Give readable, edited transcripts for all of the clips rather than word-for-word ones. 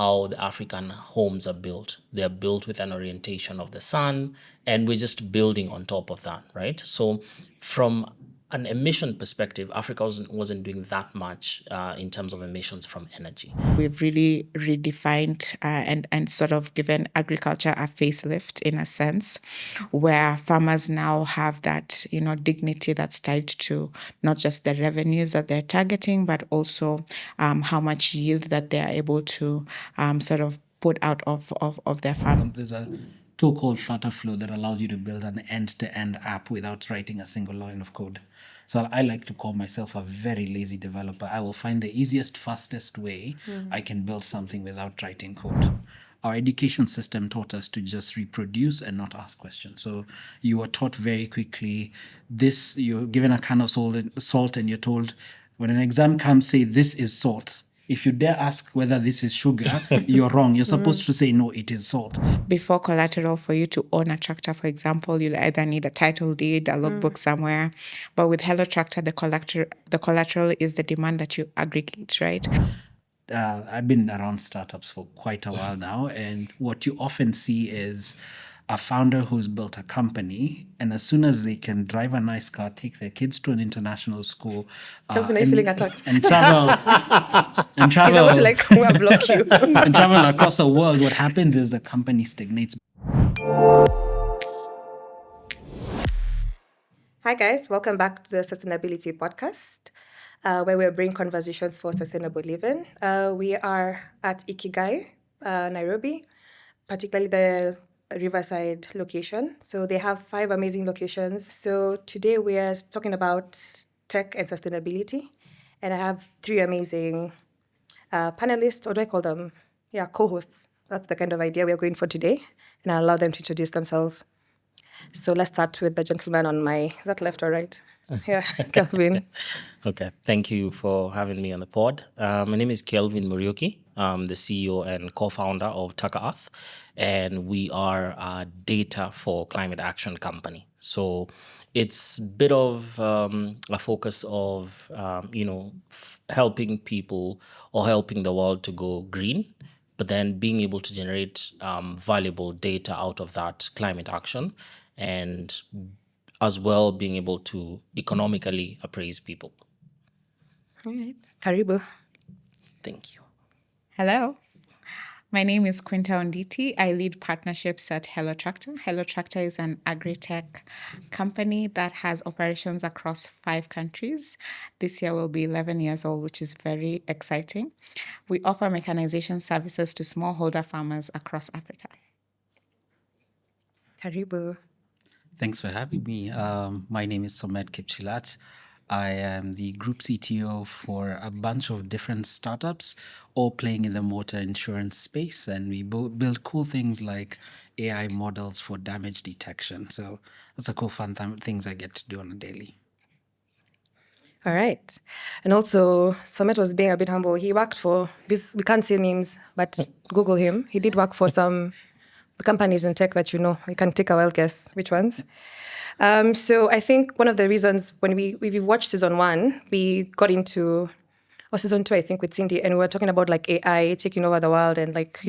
how the African homes are built. They're built with an orientation of the sun, and we're just building on top of that, right? So from an emission perspective, Africa wasn't doing that much in terms of emissions from energy. We've really redefined and sort of given agriculture a facelift in a sense, where farmers now have that, dignity that's tied to not just the revenues that they're targeting, but also how much yield that they are able to sort of put out of their farm. There's a tool called Flutterflow that allows you to build an end-to-end app without writing a single line of code. So I like to call myself a very lazy developer. I will find the easiest, fastest way I can build something without writing code. Our education system taught us to just reproduce and not ask questions. So you were taught very quickly this, you're given a can of salt and you're told, when an exam comes, say this is salt. If you dare ask whether this is sugar, you're wrong. You're supposed to say, no, it is salt. Before collateral, for you to own a tractor, for example, you'll either need a title deed, a logbook somewhere. But with Hello Tractor, the collateral is the demand that you aggregate, right? I've been around startups for quite a while now, and what you often see is a founder who's built a company, and as soon as they can drive a nice car, take their kids to an international school, Kelvin, are you feeling attacked? and travel and Is that what you travel like? We'll block you. and travel across the world, what happens is the company stagnates. Hi, guys. Welcome back to the Sustainability Podcast, where we bring conversations for sustainable living. We are at Ikigai, Nairobi, particularly the Riverside location. So they have 5 amazing locations. So today we are talking about tech and sustainability. And I have 3 amazing panelists, or do I call them? Yeah, co-hosts. That's the kind of idea we are going for today. And I'll allow them to introduce themselves. So let's start with the gentleman on my, is that left or right? Yeah, Kelvin. Okay, thank you for having me on the pod. My name is Kelvin Muriuki. I'm the CEO and co-founder of Taka Earth, and we are a data for climate action company. So it's a bit of a focus of, helping people or helping the world to go green, but then being able to generate valuable data out of that climate action, and as well being able to economically appraise people. All right. Karibu. Thank you. Hello. My name is Quinta Onditi. I lead partnerships at Hello Tractor. Hello Tractor is an agri-tech company that has operations across 5 countries. This year will be 11 years old, which is very exciting. We offer mechanization services to smallholder farmers across Africa. Karibu. Thanks for having me. My name is Somet Kipchalat. I am the group CTO for a bunch of different startups, all playing in the motor insurance space. And we build cool things like AI models for damage detection. So that's a cool, fun things I get to do on a daily. All right. And also, Somet was being a bit humble. He worked for this, we can't say names, but Google him. He did work for some companies in tech that you know. You can take a wild guess which ones. So I think one of the reasons when we've watched season 1, we got into, or season 2, I think, with Cindy, and we were talking about like AI taking over the world and like,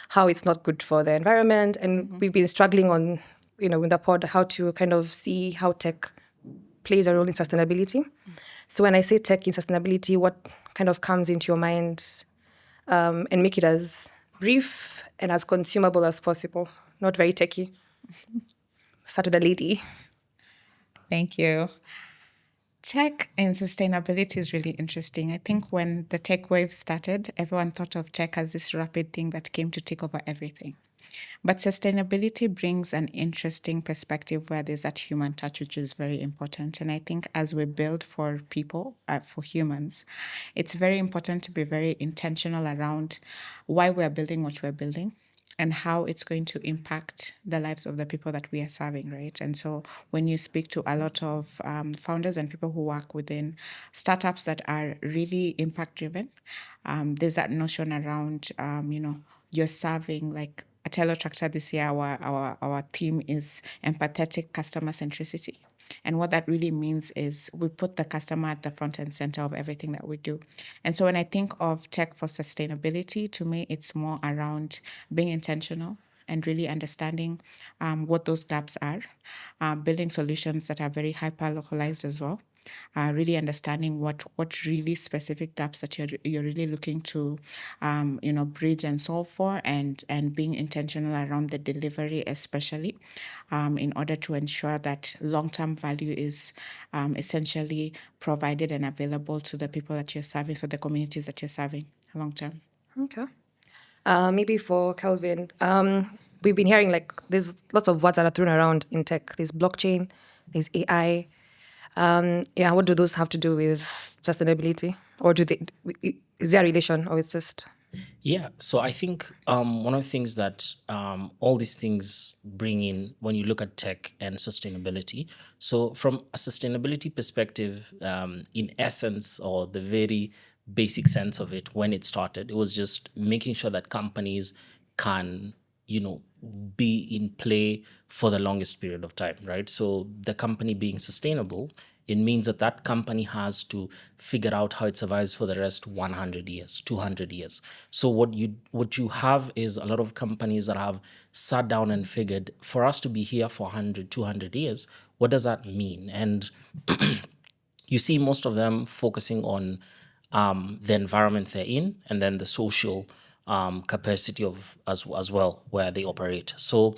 how it's not good for the environment. And we've been struggling on, in the pod, how to kind of see how tech plays a role in sustainability. So when I say tech in sustainability, what kind of comes into your mind, and make it as brief and as consumable as possible, not very techy. Start with the lady. Thank you. Tech and sustainability is really interesting. I think when the tech wave started, everyone thought of tech as this rapid thing that came to take over everything. But sustainability brings an interesting perspective where there's that human touch, which is very important. And I think as we build for people, for humans, it's very important to be very intentional around why we're building what we're building and how it's going to impact the lives of the people that we are serving, right? And so when you speak to a lot of founders and people who work within startups that are really impact-driven, there's that notion around, you're serving like at Hello Tractor this year, our theme is empathetic customer centricity. And what that really means is we put the customer at the front and center of everything that we do. And so when I think of tech for sustainability, to me, it's more around being intentional and really understanding what those gaps are, building solutions that are very hyper localized as well. Really understanding what really specific gaps that you're really looking to, bridge and solve for, and being intentional around the delivery, especially, in order to ensure that long-term value is essentially provided and available to the people that you're serving, for the communities that you're serving long term. Okay. Maybe for Kelvin, we've been hearing like there's lots of words that are thrown around in tech. There's blockchain, there's AI. Yeah, what do those have to do with sustainability, or is there a relation, or it's just? Yeah, so I think one of the things that all these things bring in when you look at tech and sustainability. So, from a sustainability perspective, in essence, or the very basic sense of it, when it started, it was just making sure that companies can, be in play for the longest period of time, right? So, the company being sustainable, it means that that company has to figure out how it survives for the rest 100 years, 200 years. So what you have is a lot of companies that have sat down and figured, for us to be here for 100, 200 years, what does that mean? And you see most of them focusing on the environment they're in, and then the social capacity of as well where they operate. So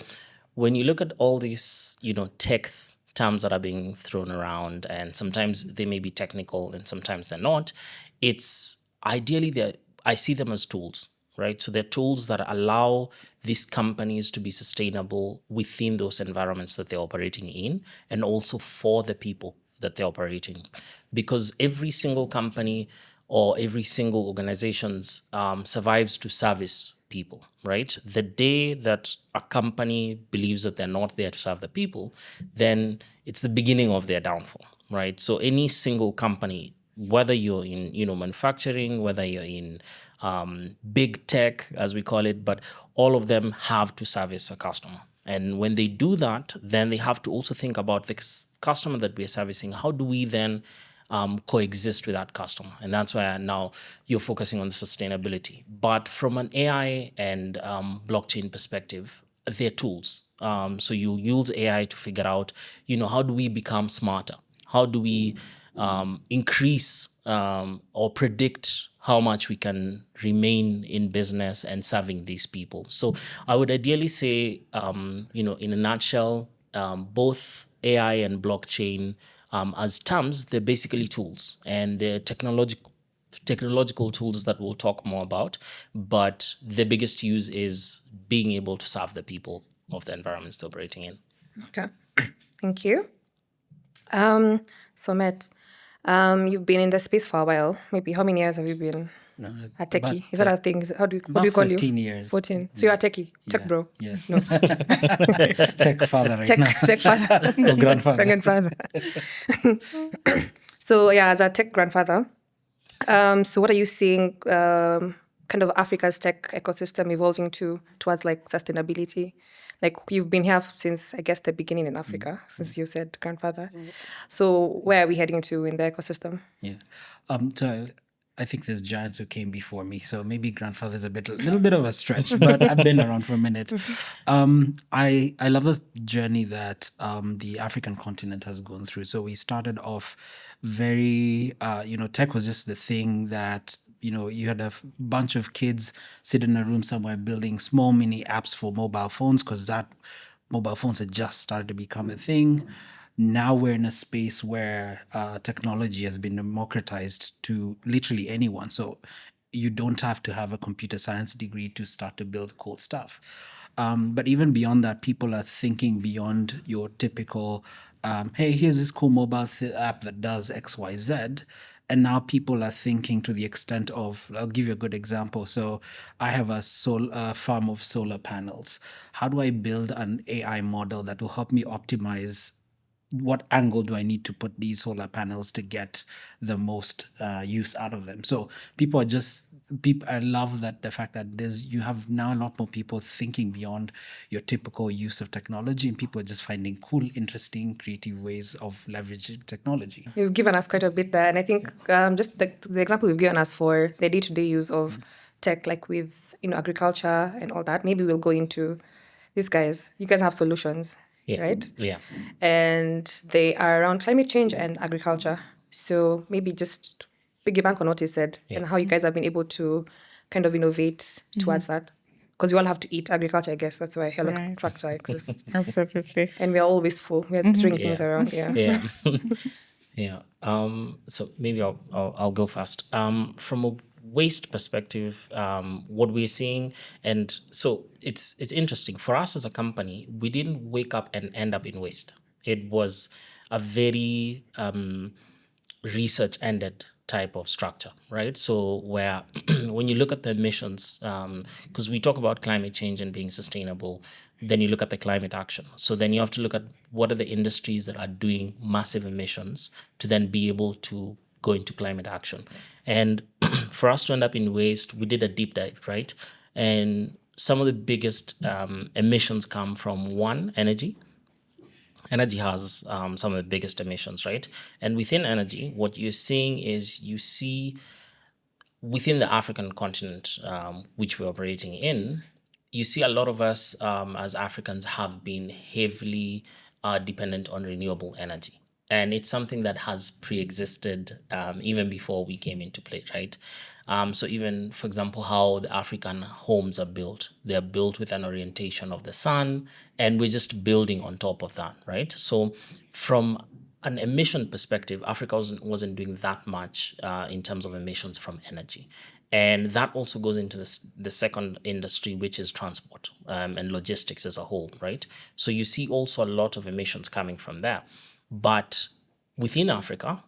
when you look at all these, tech terms that are being thrown around, and sometimes they may be technical and sometimes they're not, it's ideally I see them as tools, right? So they're tools that allow these companies to be sustainable within those environments that they're operating in, and also for the people that they're operating. Because every single company or every single organizations survives to service people, right? The day that a company believes that they're not there to serve the people, then it's the beginning of their downfall, right? So any single company, whether you're in manufacturing, whether you're in big tech as we call it, but all of them have to service a customer. And when they do that, then they have to also think about the customer that we're servicing. How do we then coexist with that customer? And that's why now you're focusing on the sustainability. But from an AI and blockchain perspective, they're tools. So you use AI to figure out, how do we become smarter? How do we increase or predict how much we can remain in business and serving these people? So I would ideally say, in a nutshell, both AI and blockchain, as terms, they're basically tools, and they're technological tools that we'll talk more about. But the biggest use is being able to serve the people of the environments they're operating in. Okay, thank you. Somet, you've been in the space for a while. Maybe how many years have you been a techie? Is that a thing? What do you call you? 14 years. 14. So you're a techie, tech Yeah, bro. yeah. No, Tech father right now. tech father. Or grandfather. Grandfather. So yeah, as a tech grandfather, so what are you seeing kind of Africa's tech ecosystem evolving towards like sustainability? Like you've been here since, I guess, the beginning in Africa, since you said grandfather. So where are we heading to in the ecosystem? Yeah. So I think there's giants who came before me, so maybe grandfather's a little bit of a stretch, but I've been around for a minute. I love the journey that the African continent has gone through. So we started off very, tech was just the thing that, you had a bunch of kids sit in a room somewhere building small mini apps for mobile phones, because that mobile phones had just started to become a thing. Now we're in a space where technology has been democratized to literally anyone. So you don't have to have a computer science degree to start to build cool stuff. But even beyond that, people are thinking beyond your typical, hey, here's this cool mobile app that does X, Y, Z. And now people are thinking to the extent of, I'll give you a good example. So I have a farm of solar panels. How do I build an AI model that will help me optimize what angle do I need to put these solar panels to get the most use out of them? So people are just people. I love that the fact that you have now a lot more people thinking beyond your typical use of technology, and people are just finding cool, interesting, creative ways of leveraging technology. You've given us quite a bit there. And I think just the example you've given us for the day-to-day use of tech, like with, agriculture and all that, maybe we'll go into these guys. You guys have solutions, Yeah. right? Yeah. And they are around climate change and agriculture. So maybe just piggyback on what you said and how you guys have been able to kind of innovate towards that. Because we all have to eat agriculture, I guess. That's why Right. tractor exists. Absolutely. And we are all wasteful. We are throwing things Yeah. around. Yeah. Yeah. Yeah. So maybe I'll go fast. From a waste perspective, what we're seeing, and so it's interesting for us as a company. We didn't wake up and end up in waste. It was a very research ended type of structure, right? So where when you look at the emissions, because we talk about climate change and being sustainable, then you look at the climate action. So then you have to look at what are the industries that are doing massive emissions to then be able to go into climate action. And for us to end up in waste, we did a deep dive, right? And some of the biggest emissions come from one, energy. Energy has some of the biggest emissions, right? And within energy, what you're seeing is you see within the African continent, which we're operating in, you see a lot of us as Africans have been heavily dependent on renewable energy. And it's something that has pre-existed even before we came into play, right? So even, for example, how the African homes are built, they're built with an orientation of the sun, and we're just building on top of that, right? So from an emission perspective, Africa wasn't doing that much in terms of emissions from energy. And that also goes into the second industry, which is transport and logistics as a whole, right? So you see also a lot of emissions coming from there. But within Africa,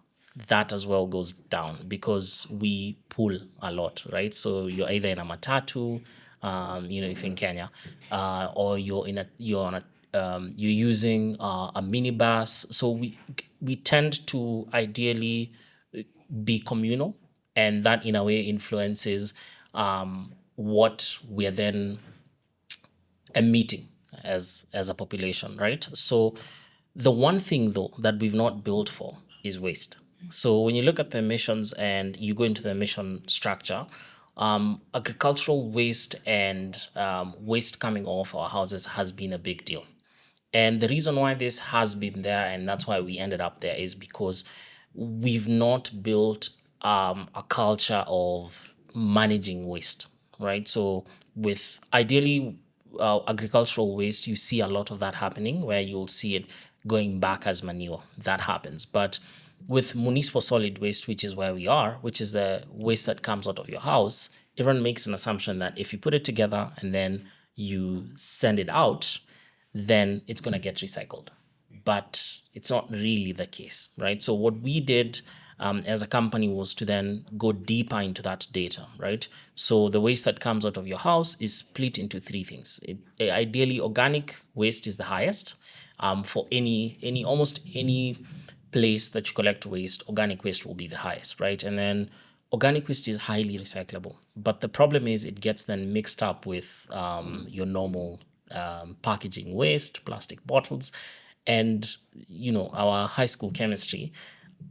that as well goes down because we pull a lot, right? So you're either in a matatu, if in Kenya, or you're using a minibus. So we tend to ideally be communal, and that in a way influences what we're then emitting as a population, right? So the one thing though that we've not built for is waste. So when you look at the emissions and you go into the emission structure, agricultural waste and waste coming off our houses has been a big deal. And the reason why this has been there, and that's why we ended up there, is because we've not built a culture of managing waste, right? So, with ideally agricultural waste, you see a lot of that happening where you'll see it going back as manure. That happens. But with municipal solid waste, which is where we are, which is the waste that comes out of your house, everyone makes an assumption that if you put it together and then you send it out, then it's going to get recycled. But it's not really the case, right? So what we did as a company was to then go deeper into that data, right? So the waste that comes out of your house is split into three things. Ideally, organic waste is the highest for almost any place that you collect waste. Organic waste will be the highest, right? And then organic waste is highly recyclable, but the problem is it gets then mixed up with your normal packaging waste, plastic bottles, and our high school chemistry.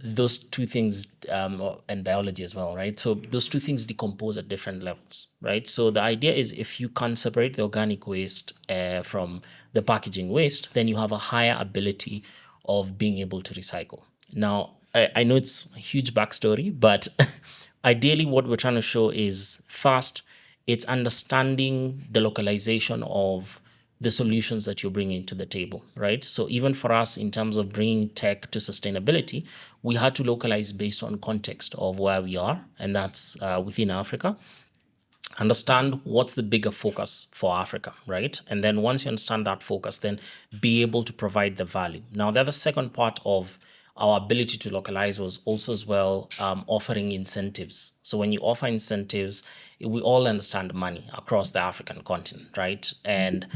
Those two things, and biology as well, right? So those two things decompose at different levels, right? So the idea is if you can separate the organic waste from the packaging waste, then you have a higher ability of being able to recycle. Now, I know it's a huge backstory, but ideally what we're trying to show is first, it's understanding the localization of the solutions that you're bringing to the table, right? So even for us, in terms of bringing tech to sustainability, we had to localize based on context of where we are, and that's within Africa. Understand what's the bigger focus for Africa, right? And then once you understand that focus, then be able to provide the value. Now, the other second part of our ability to localize was also as well offering incentives. So when you offer incentives, we all understand money across the African continent, right? And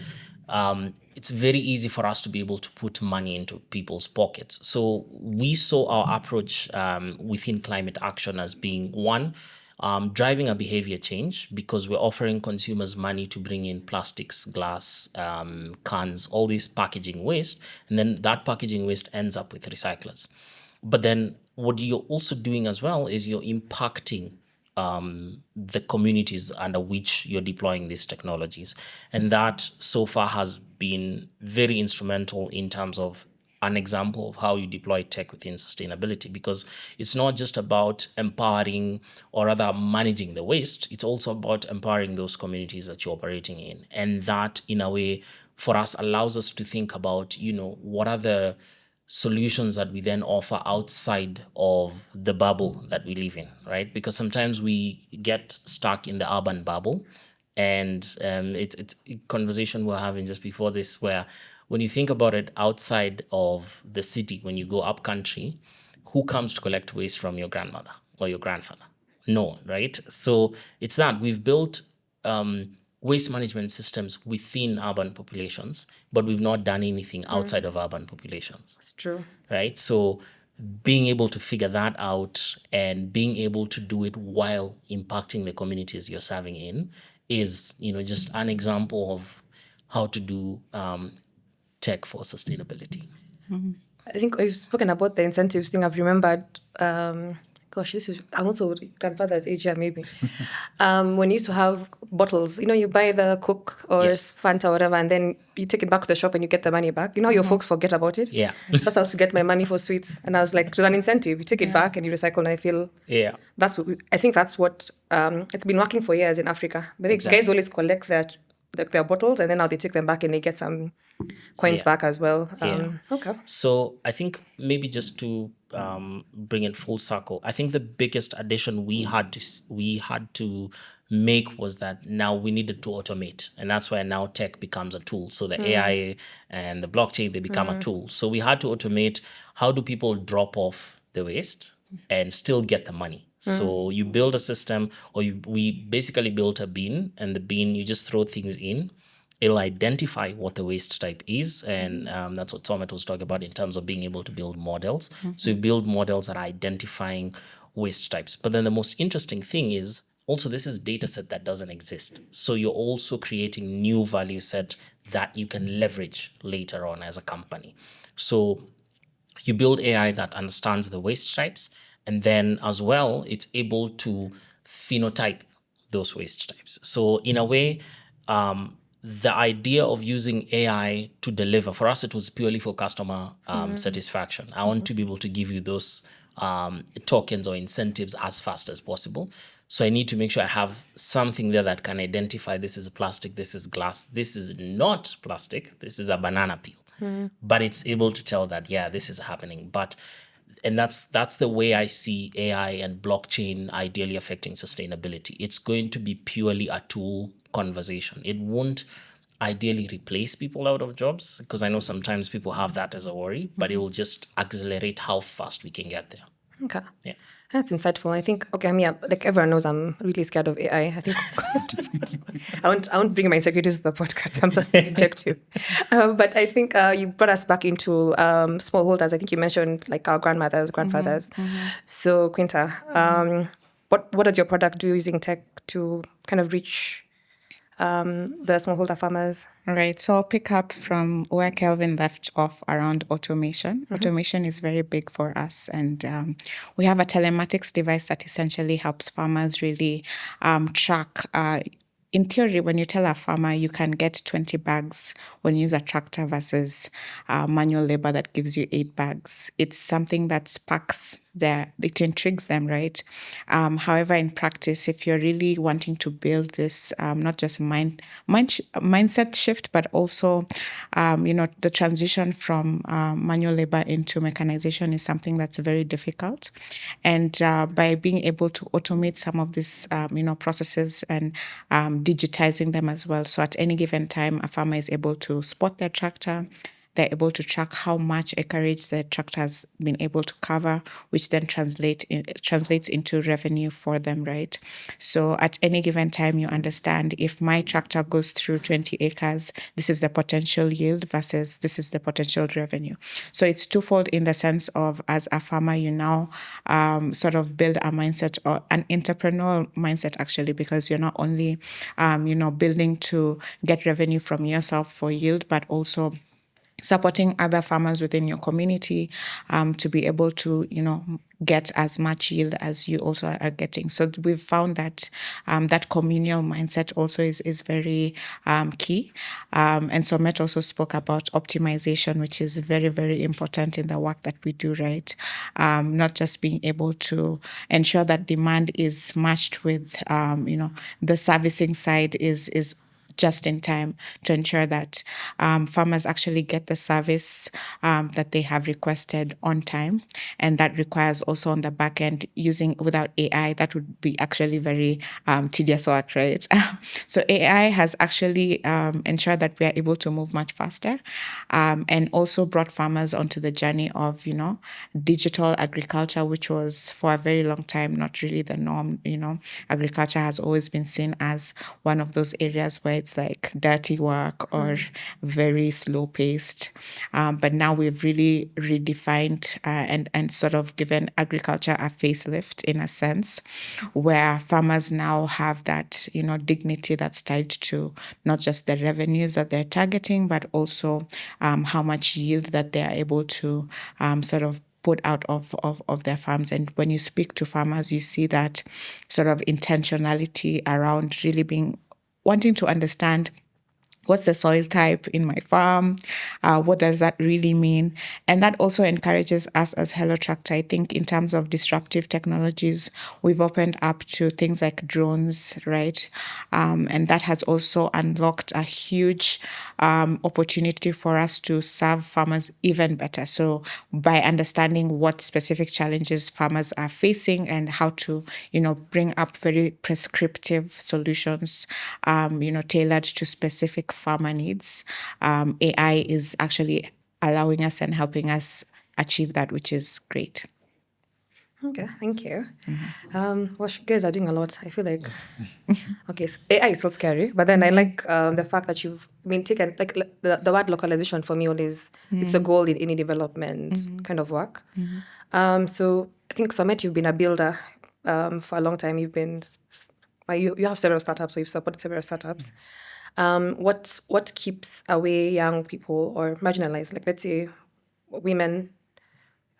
it's very easy for us to be able to put money into people's pockets. So we saw our approach within climate action as being one, driving a behavior change, because we're offering consumers money to bring in plastics, glass, cans, all this packaging waste, and then that packaging waste ends up with recyclers. But then what you're also doing as well is you're impacting the communities under which you're deploying these technologies. And that so far has been very instrumental in terms of an example of how you deploy tech within sustainability, because it's not just about empowering or rather managing the waste, it's also about empowering those communities that you're operating in. And that, in a way, for us allows us to think about, what are the solutions that we then offer outside of the bubble that we live in, right? Because sometimes we get stuck in the urban bubble, and it's a conversation we're having just before this, where when you think about it, outside of the city, when you go up country, who comes to collect waste from your grandmother or your grandfather? No one, right? So it's that we've built waste management systems within urban populations, but we've not done anything outside of urban populations. It's true. Right? So being able to figure that out and being able to do it while impacting the communities you're serving in is, just an example of how to do tech for sustainability. I think we've spoken about the incentives thing. I've remembered, I'm also grandfather's age here, maybe. When you used to have bottles, you buy the Coke or Yes. Fanta or whatever, and then you take it back to the shop and you get the money back. You know how your folks forget about it? Yeah. That's how I used to get my money for sweets. And I was like, it was an incentive. You take it back and you recycle, and I feel Yeah. I think that's what, it's been working for years in Africa. But Exactly. guys always collect their bottles, and then now they take them back and they get some coins Yeah. back as well. Yeah. Okay. So I think maybe just to bring it full circle, I think the biggest addition we had to make was that now we needed to automate, and that's why now tech becomes a tool. So the AI and the blockchain, they become a tool. So we had to automate. How do people drop off the waste and still get the money? So you build a system, or we basically built a bin, and the bin, you just throw things in. It'll identify what the waste type is, and that's what Somet was talking about in terms of being able to build models. So you build models that are identifying waste types. But then the most interesting thing is also this is data set that doesn't exist. So you're also creating new value set that you can leverage later on as a company. So you build AI that understands the waste types, and then as well, it's able to phenotype those waste types. So in a way, the idea of using AI to deliver, for us, it was purely for customer satisfaction. I want to be able to give you those tokens or incentives as fast as possible. So I need to make sure I have something there that can identify this is plastic, this is glass, this is not plastic, this is a banana peel. But it's able to tell that, yeah, this is happening. And that's the way I see AI and blockchain ideally affecting sustainability. It's going to be purely a tool conversation. It won't ideally replace people out of jobs, because I know sometimes people have that as a worry, but it will just accelerate how fast we can get there. Okay. Yeah. That's insightful. I think, okay, I mean, like everyone knows I'm really scared of AI. I think I won't bring my insecurities to the podcast. I'm sorry, I checked you. But I think you brought us back into smallholders. I think you mentioned like our grandmothers, grandfathers. So Quinta, what does your product do using tech to kind of reach the smallholder farmers? Right. So I'll pick up from where Kelvin left off around automation. Automation is very big for us. And we have a telematics device that essentially helps farmers really track. In theory, when you tell a farmer you can get 20 bags when you use a tractor versus manual labor that gives you 8 bags, it's something that sparks it intrigues them, right? However, in practice, if you're really wanting to build this, not just mindset shift, but also, the transition from manual labor into mechanization is something that's very difficult. And by being able to automate some of these, processes and digitizing them as well. So at any given time, a farmer is able to spot their tractor. they're able to track how much acreage the tractor has been able to cover, which then translates into revenue for them, right? So at any given time, you understand if my tractor goes through 20 acres, this is the potential yield versus this is the potential revenue. So it's twofold in the sense of, as a farmer, you now sort of build a mindset, or an entrepreneurial mindset, actually, because you're not only, building to get revenue from yourself for yield, but also supporting other farmers within your community to be able to, get as much yield as you also are getting. So we've found that that communal mindset also is very key. And Somet also spoke about optimization, which is very, very important in the work that we do, right? Not just being able to ensure that demand is matched with, the servicing side is just in time, to ensure that farmers actually get the service that they have requested on time. And that requires also on the back end using, without AI, that would be actually very tedious work, right? So AI has actually ensured that we are able to move much faster, and also brought farmers onto the journey of, digital agriculture, which was for a very long time not really the norm. Agriculture has always been seen as one of those areas where it's like dirty work or very slow paced. But now we've really redefined and sort of given agriculture a facelift, in a sense, where farmers now have that, dignity that's tied to not just the revenues that they're targeting, but also how much yield that they are able to sort of put out of their farms. And when you speak to farmers, you see that sort of intentionality around really wanting to understand what's the soil type in my farm, what does that really mean? And that also encourages us as Hello Tractor. I think in terms of disruptive technologies, we've opened up to things like drones, right? And that has also unlocked a huge opportunity for us to serve farmers even better. So by understanding what specific challenges farmers are facing and how to, bring up very prescriptive solutions, tailored to specific farmer needs, AI is actually allowing us and helping us achieve that, which is great. Okay, thank you. Well, you guys are doing a lot. I feel like, okay, AI is still scary, but then I like the fact that you've taken, like the word localization for me always, it's a goal in any development kind of work. So I think, Somet, you've been a builder for a long time. You have several startups, so you've supported several startups. What keeps away young people or marginalized, like let's say women,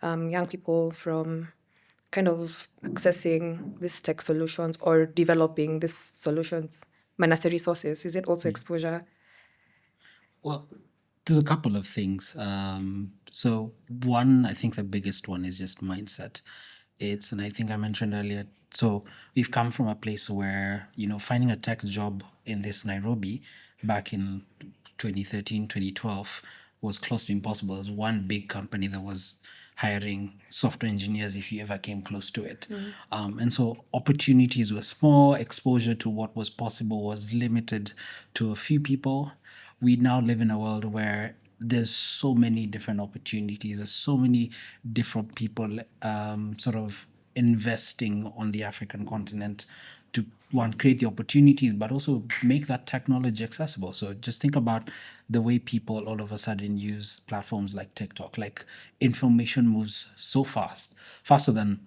young people, from kind of accessing these tech solutions or developing these solutions minus the resources? Is it also exposure? Well, there's a couple of things. So one, I think the biggest one is just mindset. And I think I mentioned earlier, so we've come from a place where, finding a tech job in this Nairobi back in 2013, 2012 was close to impossible. There was one big company that was hiring software engineers if you ever came close to it. And so opportunities were small, exposure to what was possible was limited to a few people. We now live in a world where there's so many different opportunities, there's so many different people sort of investing on the African continent to, one, create the opportunities, but also make that technology accessible. So just think about the way people all of a sudden use platforms like TikTok. Like, information moves so fast, faster than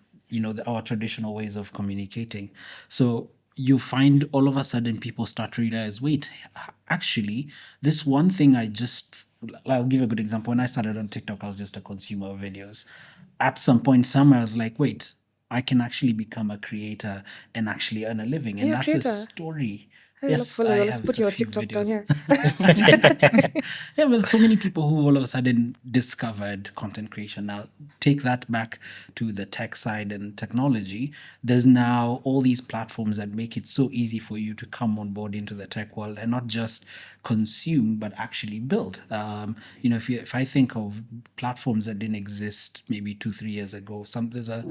our traditional ways of communicating. So you find all of a sudden people start to realize, wait, actually, this one thing I'll give a good example. When I started on TikTok, I was just a consumer of videos. At some point, somewhere, I was like, wait, I can actually become a creator and actually earn a living. And You're a that's a creator. story. Hey, Yes, follow, I let's have put a your few TikTok down videos. here. Yeah, but so many people who all of a sudden discovered content creation. Now, take that back to the tech side and technology. There's now all these platforms that make it so easy for you to come on board into the tech world and not just consume, but actually build. If I think of platforms that didn't exist maybe 2-3 years ago, there's a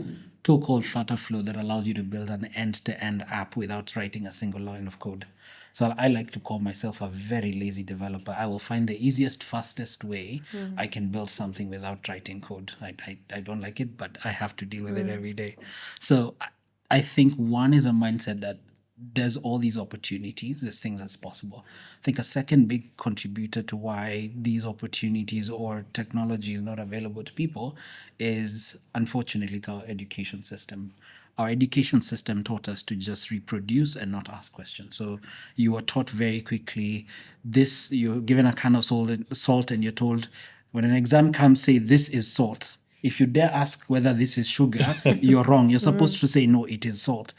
tool called Flow that allows you to build an end-to-end app without writing a single line of code. So I like to call myself a very lazy developer. I will find the easiest, fastest way I can build something without writing code. I don't like it, but I have to deal with it every day. So I think one is a mindset that there's all these opportunities, there's things that's possible. I think a second big contributor to why these opportunities or technology is not available to people is, unfortunately, it's our education system. Our education system taught us to just reproduce and not ask questions. So you were taught very quickly this, you're given a can of salt and you're told, when an exam comes, say this is salt. If you dare ask whether this is sugar, you're wrong. You're supposed to say, no, it is salt.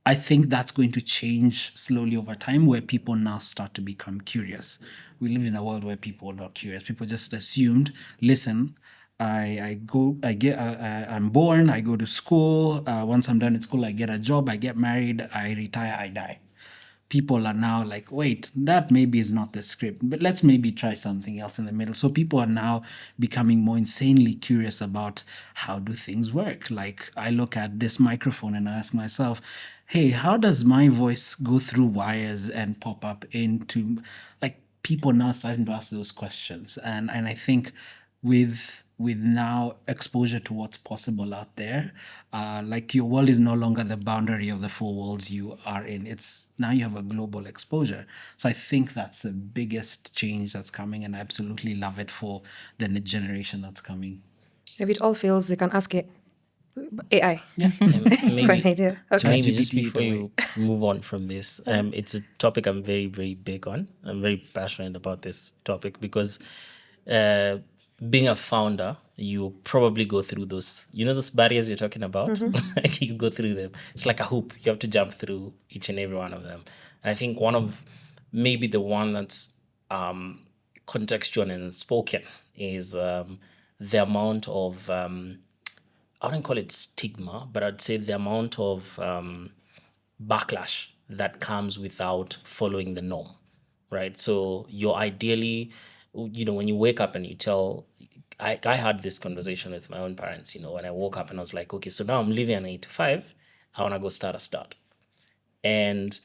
I think that's going to change slowly over time, where people now start to become curious. We live in a world where people are not curious. People just assumed, listen, I'm born, I go to school. Once I'm done with school, I get a job, I get married, I retire, I die. People are now like, wait, that maybe is not the script, but let's maybe try something else in the middle. So people are now becoming more insanely curious about how do things work. Like, I look at this microphone and I ask myself, hey, how does my voice go through wires and pop up into, like, people now starting to ask those questions. And I think with now exposure to what's possible out there, like, your world is no longer the boundary of the four worlds you are in. It's now you have a global exposure. So I think that's the biggest change that's coming, and I absolutely love it for the generation that's coming. If it all fails, you can ask it. AI. And For an maybe idea. Okay. maybe just ChatGPT it before away. you move on from this, it's a topic I'm very, very big on. I'm very passionate about this topic because being a founder, you probably go through those, those barriers you're talking about. You go through them. It's like a hoop. You have to jump through each and every one of them. And I think maybe the one that's contextual and spoken is the amount of I wouldn't call it stigma, but I'd say the amount of backlash that comes without following the norm, right? So you're ideally, when you wake up and you tell, I had this conversation with my own parents, when I woke up and I was like, okay, so now I'm leaving an 8 to 5, I want to go start a start. And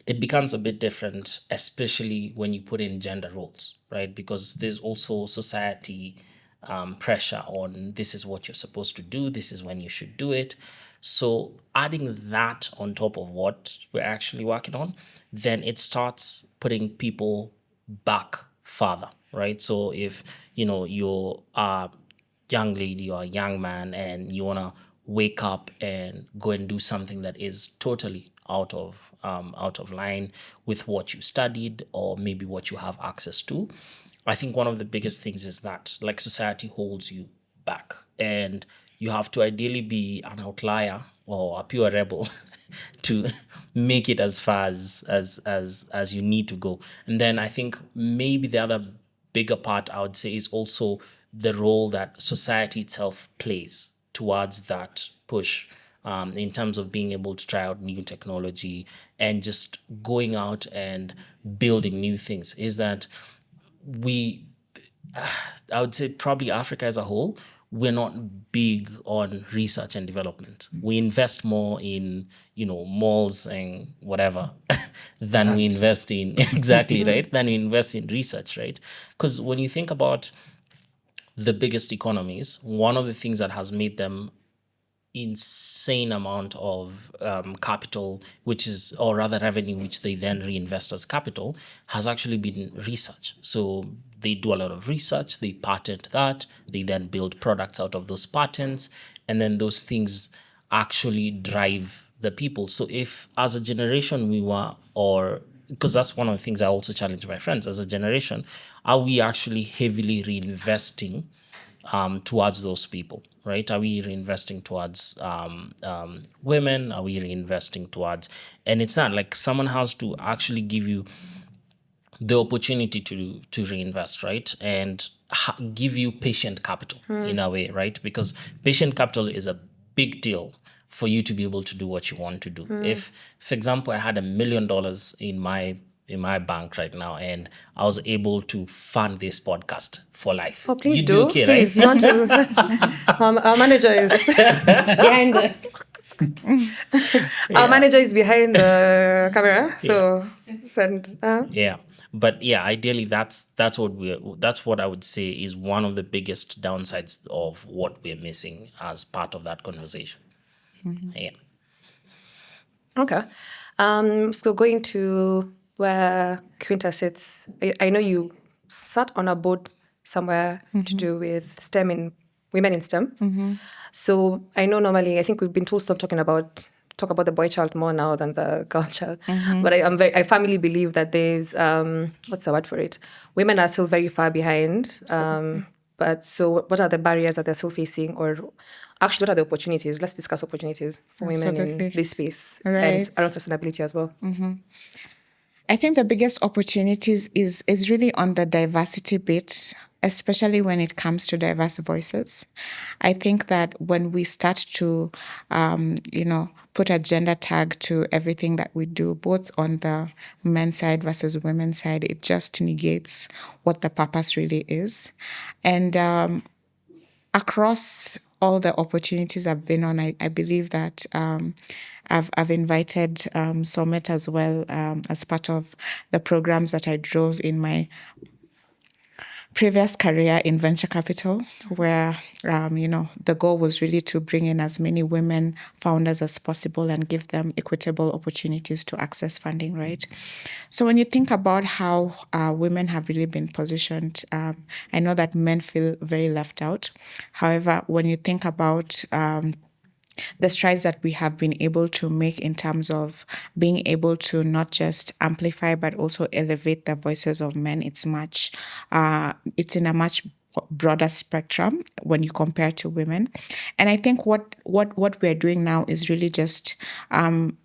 it becomes a bit different, especially when you put in gender roles, right? Because there's also society pressure on this is what you're supposed to do, this is when you should do it. So adding that on top of what we're actually working on, then it starts putting people back farther, right? So if you're a young lady or a young man and you want to wake up and go and do something that is totally out of line with what you studied or maybe what you have access to, I think one of the biggest things is that, like, society holds you back, and you have to ideally be an outlier or a pure rebel to make it as far as you need to go. And then I think maybe the other bigger part I would say is also the role that society itself plays towards that push, in terms of being able to try out new technology and just going out and building new things. Is that I would say probably Africa as a whole, we're not big on research and development. We invest more in, malls and whatever than we invest in, exactly, right? Than we invest in research, right? Because when you think about the biggest economies, one of the things that has made them insane amount of capital, or rather revenue, which they then reinvest as capital, has actually been research. So they do a lot of research, they patent that, they then build products out of those patents, and then those things actually drive the people. So if as a generation because that's one of the things I also challenge my friends, as a generation, are we actually heavily reinvesting towards those people, right? Are we reinvesting towards women? Are we reinvesting towards, and it's not like someone has to actually give you the opportunity to reinvest, right? And give you patient capital in a way, right? Because patient capital is a big deal for you to be able to do what you want to do. If, for example, I had $1 million in my bank right now and I was able to fund this podcast for life. Oh, please You'd do. be okay, Please, right? you want to? Our manager is behind the. Our manager is behind the camera, so send. Yeah, but yeah, ideally that's what I would say is one of the biggest downsides of what we're missing as part of that conversation. Yeah. Okay. So going to where Quinta sits, I know you sat on a board somewhere to do with STEM in women in STEM. So I know normally I think we've been told stop talk about the boy child more now than the girl child. But I firmly believe that there's what's the word for it? Women are still very far behind. But so what are the barriers that they're still facing, or actually what are the opportunities? Let's discuss opportunities for women in Absolutely. this space and Right. around sustainability as well. I think the biggest opportunities is really on the diversity bit, especially when it comes to diverse voices. I think that when we start to, put a gender tag to everything that we do, both on the men's side versus women's side, it just negates what the purpose really is. And across all the opportunities I've been on, I believe that I've invited Somet as well as part of the programs that I drove in my previous career in venture capital, where the goal was really to bring in as many women founders as possible and give them equitable opportunities to access funding, right? So when you think about how women have really been positioned, I know that men feel very left out. However, when you think about the strides that we have been able to make in terms of being able to not just amplify but also elevate the voices of men, it's it's in a much broader spectrum when you compare to women. And I think what we're doing now is really just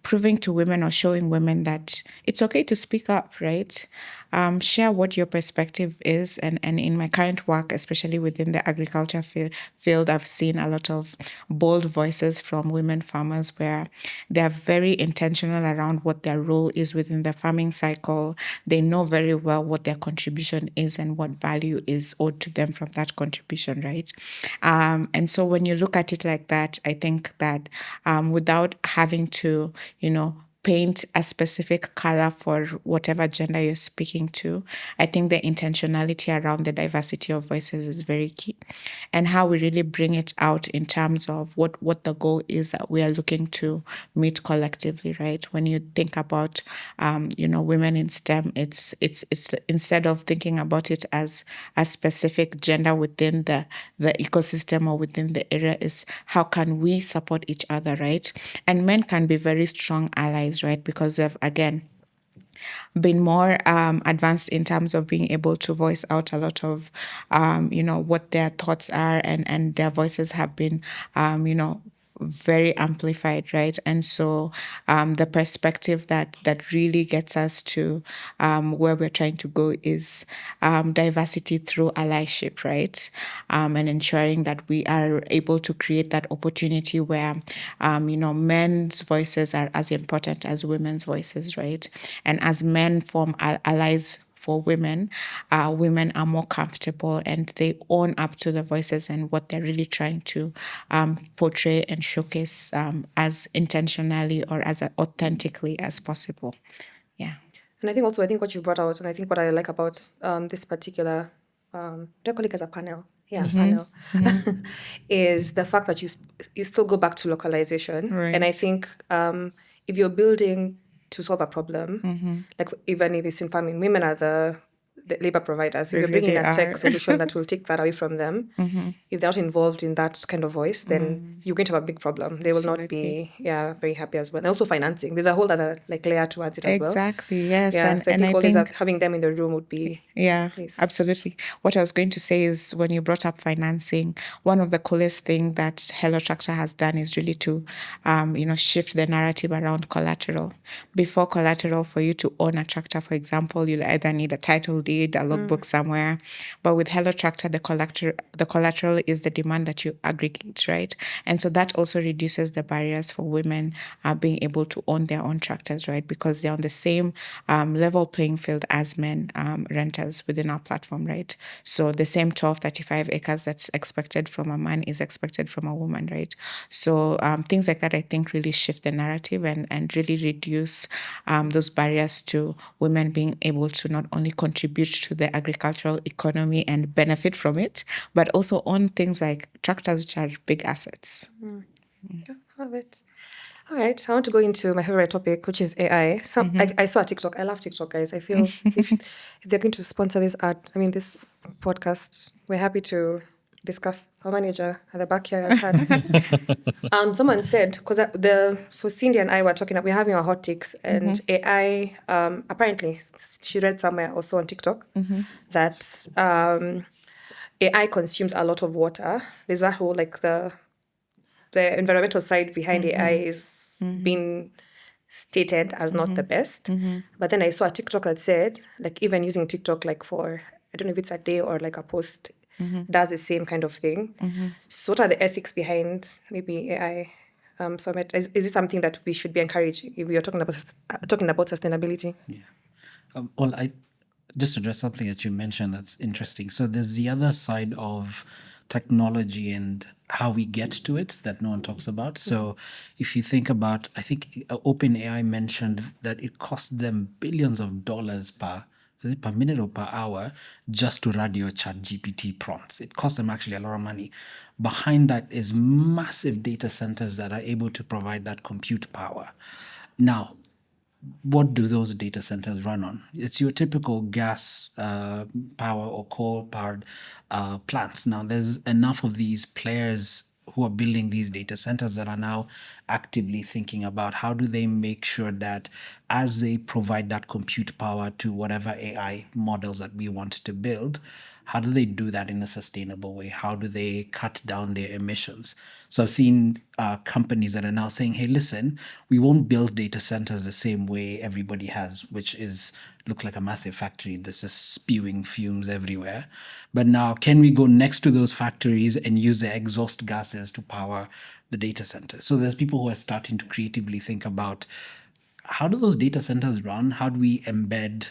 proving to women or showing women that it's okay to speak up, right? Share what your perspective is. And in my current work, especially within the agriculture field, I've seen a lot of bold voices from women farmers where they're very intentional around what their role is within the farming cycle. They know very well what their contribution is and what value is owed to them from that contribution, right? And so when you look at it like that, I think that without having to, paint a specific color for whatever gender you're speaking to, I think the intentionality around the diversity of voices is very key. And how we really bring it out in terms of what the goal is that we are looking to meet collectively, right? When you think about, women in STEM, it's instead of thinking about it as a specific gender within the ecosystem or within the area, is how can we support each other, right? And men can be very strong allies, right? Because they've, again, been more advanced in terms of being able to voice out a lot of, what their thoughts are, and their voices have been, very amplified, right? And so the perspective that really gets us to where we're trying to go is diversity through allyship, right? And ensuring that we are able to create that opportunity where, men's voices are as important as women's voices, right? And as men form allies for women, women are more comfortable and they own up to the voices and what they're really trying to portray and showcase as intentionally or as authentically as possible. Yeah. And I think what you brought out, and I think what I like about this particular, do I call it as a panel? Yeah, panel, is the fact that you still go back to localization. Right. And I think if you're building to solve a problem, like even if it's in farming, women are the labor providers. If They you're bringing really a tech are. solution that will take that away from them, if they're not involved in that kind of voice, then you're going to have a big problem. They will not be very happy as well. And also financing. There's a whole other layer towards it as well. Exactly, yes. Yeah, And so I think I always think having them in the room would be yeah, nice. absolutely. What I was going to say is when you brought up financing, one of the coolest thing that Hello Tractor has done is really to, shift the narrative around collateral. Before collateral, for you to own a tractor, for example, you'll either need a title deed deed, a logbook somewhere. But with Hello Tractor, the collateral is the demand that you aggregate, right? And so that also reduces the barriers for women being able to own their own tractors, right? Because they're on the same level playing field as men renters within our platform, right? So the same 35 acres that's expected from a man is expected from a woman, right? So things like that, I think, really shift the narrative and really reduce those barriers to women being able to not only contribute to the agricultural economy and benefit from it, but also own things like tractors, which are big assets. Yeah, love it. All right, I want to go into my favorite topic, which is AI. I saw a TikTok. I love TikTok, guys. I feel if they're going to sponsor this podcast, we're happy to discuss. Our manager at the back here has had. Someone said, so Cindy and I were talking, we're having our hot takes, and AI, apparently, she read somewhere also on TikTok that AI consumes a lot of water. There's that whole, like, the environmental side behind AI is being stated as not the best. But then I saw a TikTok that said, like, even using TikTok, like, for, I don't know if it's a day or like a post, does the same kind of thing. So what are the ethics behind maybe AI? Somet, is it something that we should be encouraging if we are talking about sustainability? Well, I just to address something that you mentioned that's interesting. So there's the other side of technology and how we get to it that no one talks about. So if you think about, I think OpenAI mentioned that it costs them billions of dollars per minute or per hour just to run your ChatGPT prompts. It costs them actually a lot of money. Behind that is massive data centers that are able to provide that compute power. Now, what do those data centers run on? It's your typical gas power or coal-powered plants. Now, there's enough of these players who are building these data centers that are now actively thinking about how do they make sure that as they provide that compute power to whatever AI models that we want to build, how do they do that in a sustainable way? How do they cut down their emissions? So I've seen companies that are now saying, hey, listen, we won't build data centers the same way everybody has, which looks like a massive factory. This is spewing fumes everywhere. But now, can we go next to those factories and use the exhaust gases to power the data centers? So there's people who are starting to creatively think about how do those data centers run? How do we embed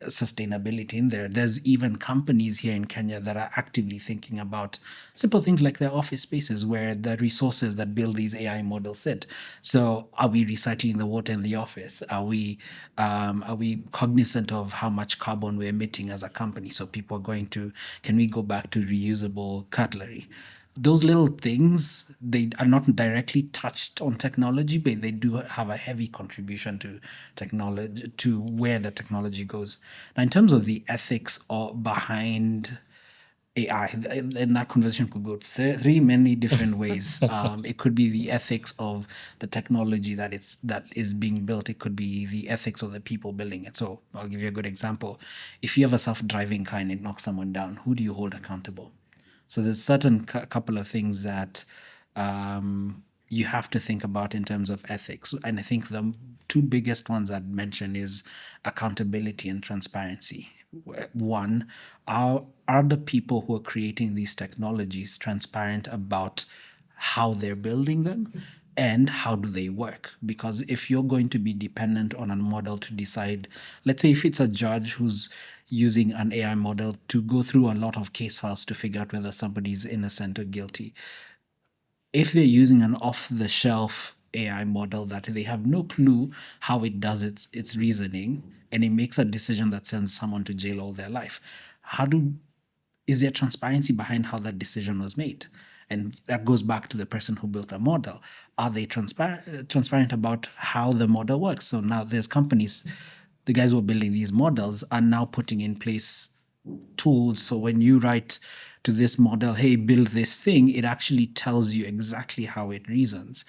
sustainability in there? There's even companies here in Kenya that are actively thinking about simple things like their office spaces where the resources that build these AI models sit. So are we recycling the water in the office? Are we cognizant of how much carbon we're emitting as a company? So people are going to, can we go back to reusable cutlery? Those little things, they are not directly touched on technology, but they do have a heavy contribution to technology, to where the technology goes. Now, in terms of the ethics behind AI, and that conversation could go three many different ways. It could be the ethics of the technology that is being built. It could be the ethics of the people building it. So I'll give you a good example. If you have a self-driving car and it knocks someone down, who do you hold accountable? So there's certain couple of things that you have to think about in terms of ethics. And I think the two biggest ones I'd mention is accountability and transparency. One, are the people who are creating these technologies transparent about how they're building them and how do they work? Because if you're going to be dependent on a model to decide, let's say if it's a judge who's using an AI model to go through a lot of case files to figure out whether somebody's innocent or guilty, if they're using an off-the-shelf AI model that they have no clue how it does its reasoning, and it makes a decision that sends someone to jail all their life, is there transparency behind how that decision was made? And that goes back to the person who built a model. Are they transparent about how the model works? So now there's companies, the guys who are building these models are now putting in place tools. So when you write to this model, hey, build this thing, it actually tells you exactly how it reasons.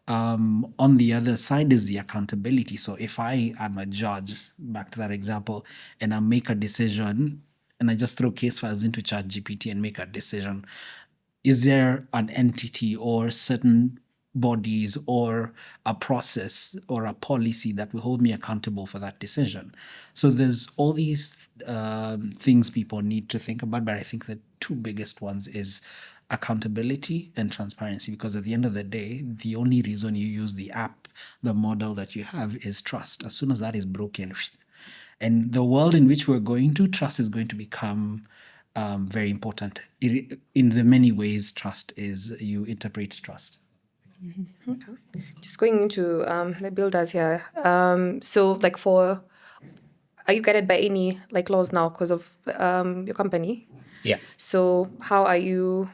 On the other side is the accountability. So if I am a judge, back to that example, and I make a decision and I just throw case files into ChatGPT and make a decision, is there an entity or certain bodies or a process or a policy that will hold me accountable for that decision. So there's all these things people need to think about, but I think the two biggest ones is accountability and transparency, because at the end of the day, the only reason you use the app, the model that you have, is trust. As soon as that is broken, and the world in which we're going to, trust is going to become very important. In the many ways trust is, you interpret trust. Just going into the builders here. So like are you guided by any like laws now because of your company? Yeah. So how are you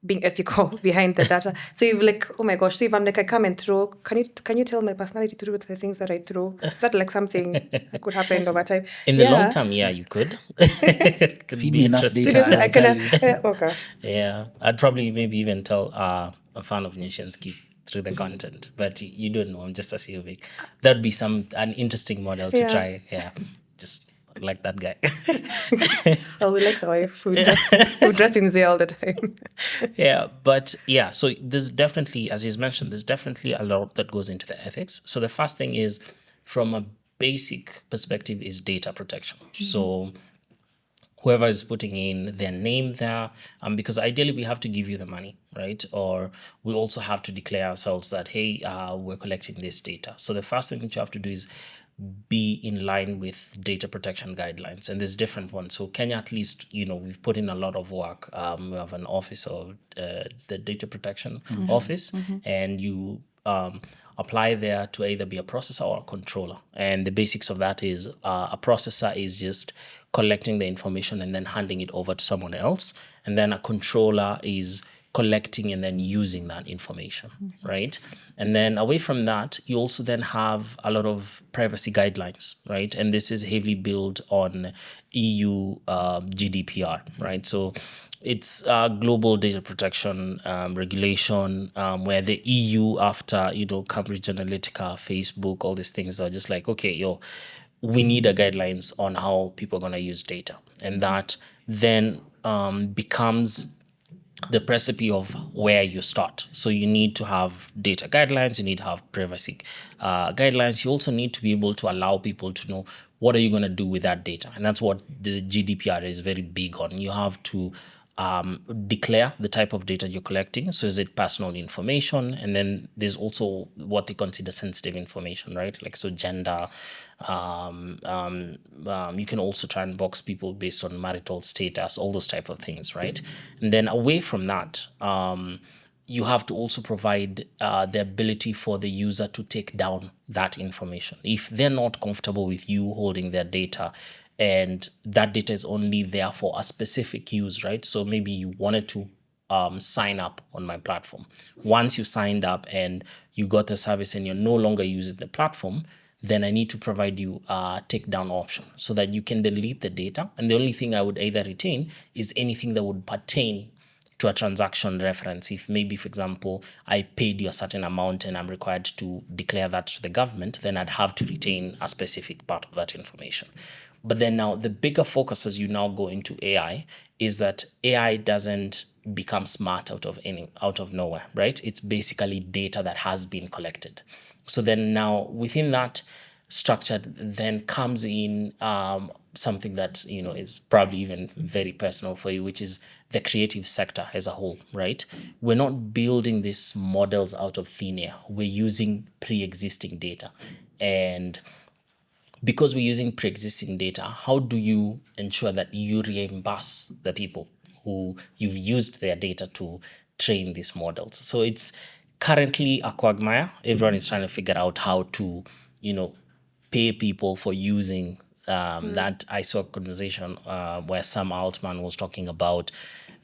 being ethical behind the data? So you've like, oh my gosh, so if I'm like, I come and throw, can you tell my personality to do with the things that I throw? Is that like something that could happen over time? In the long term, yeah, you could. Could Feed be me enough interesting. data and I I'll tell can, you. oh gosh. Yeah, I'd probably maybe even tell a fan of Nishinsky through the content, but you don't know. I'm just assuming that'd be an interesting model to Yeah. try. Yeah, just like that guy. Oh, we like the wife who dress in Zia all the time. Yeah, but yeah, so there's definitely, as he's mentioned, there's definitely a lot that goes into the ethics. So the first thing is, from a basic perspective, is data protection. So whoever is putting in their name there, because ideally we have to give you the money, right? Or we also have to declare ourselves that, hey, we're collecting this data. So the first thing that you have to do is be in line with data protection guidelines, and there's different ones. So Kenya, at least, we've put in a lot of work. We have an office of the data protection office, and you apply there to either be a processor or a controller. And the basics of that is a processor is just collecting the information and then handing it over to someone else, and then a controller is collecting and then using that information, right? And then away from that, you also then have a lot of privacy guidelines, right? And this is heavily built on EU GDPR, right? So it's global data protection regulation, where the EU, after Cambridge Analytica, Facebook, all these things, are just like, okay, we need a guidelines on how people are going to use data, and that then becomes the recipe of where you start. So you need to have data guidelines, you need to have privacy guidelines. You also need to be able to allow people to know what are you going to do with that data. And that's what the GDPR is very big on. You have to declare the type of data you're collecting. So is it personal information? And then there's also what they consider sensitive information, right? Like, so gender. You can also try and box people based on marital status, all those type of things, right? And then away from that, you have to also provide the ability for the user to take down that information. If they're not comfortable with you holding their data, and that data is only there for a specific use, right? So maybe you wanted to sign up on my platform. Once you signed up and you got the service and you're no longer using the platform, then I need to provide you a take down option so that you can delete the data. And the only thing I would either retain is anything that would pertain to a transaction reference. If maybe, for example, I paid you a certain amount and I'm required to declare that to the government, then I'd have to retain a specific part of that information. But then now the bigger focus as you now go into AI is that AI doesn't become smart out of nowhere, right? It's basically data that has been collected. So then now within that structure then comes in something that is probably even very personal for you, which is the creative sector as a whole, right? We're not building these models out of thin air. We're using pre-existing data. And because we're using pre-existing data, how do you ensure that you reimburse the people who you've used their data to train these models? So it's currently a quagmire. Everyone is trying to figure out how to, pay people for using that. I saw a conversation where Sam Altman was talking about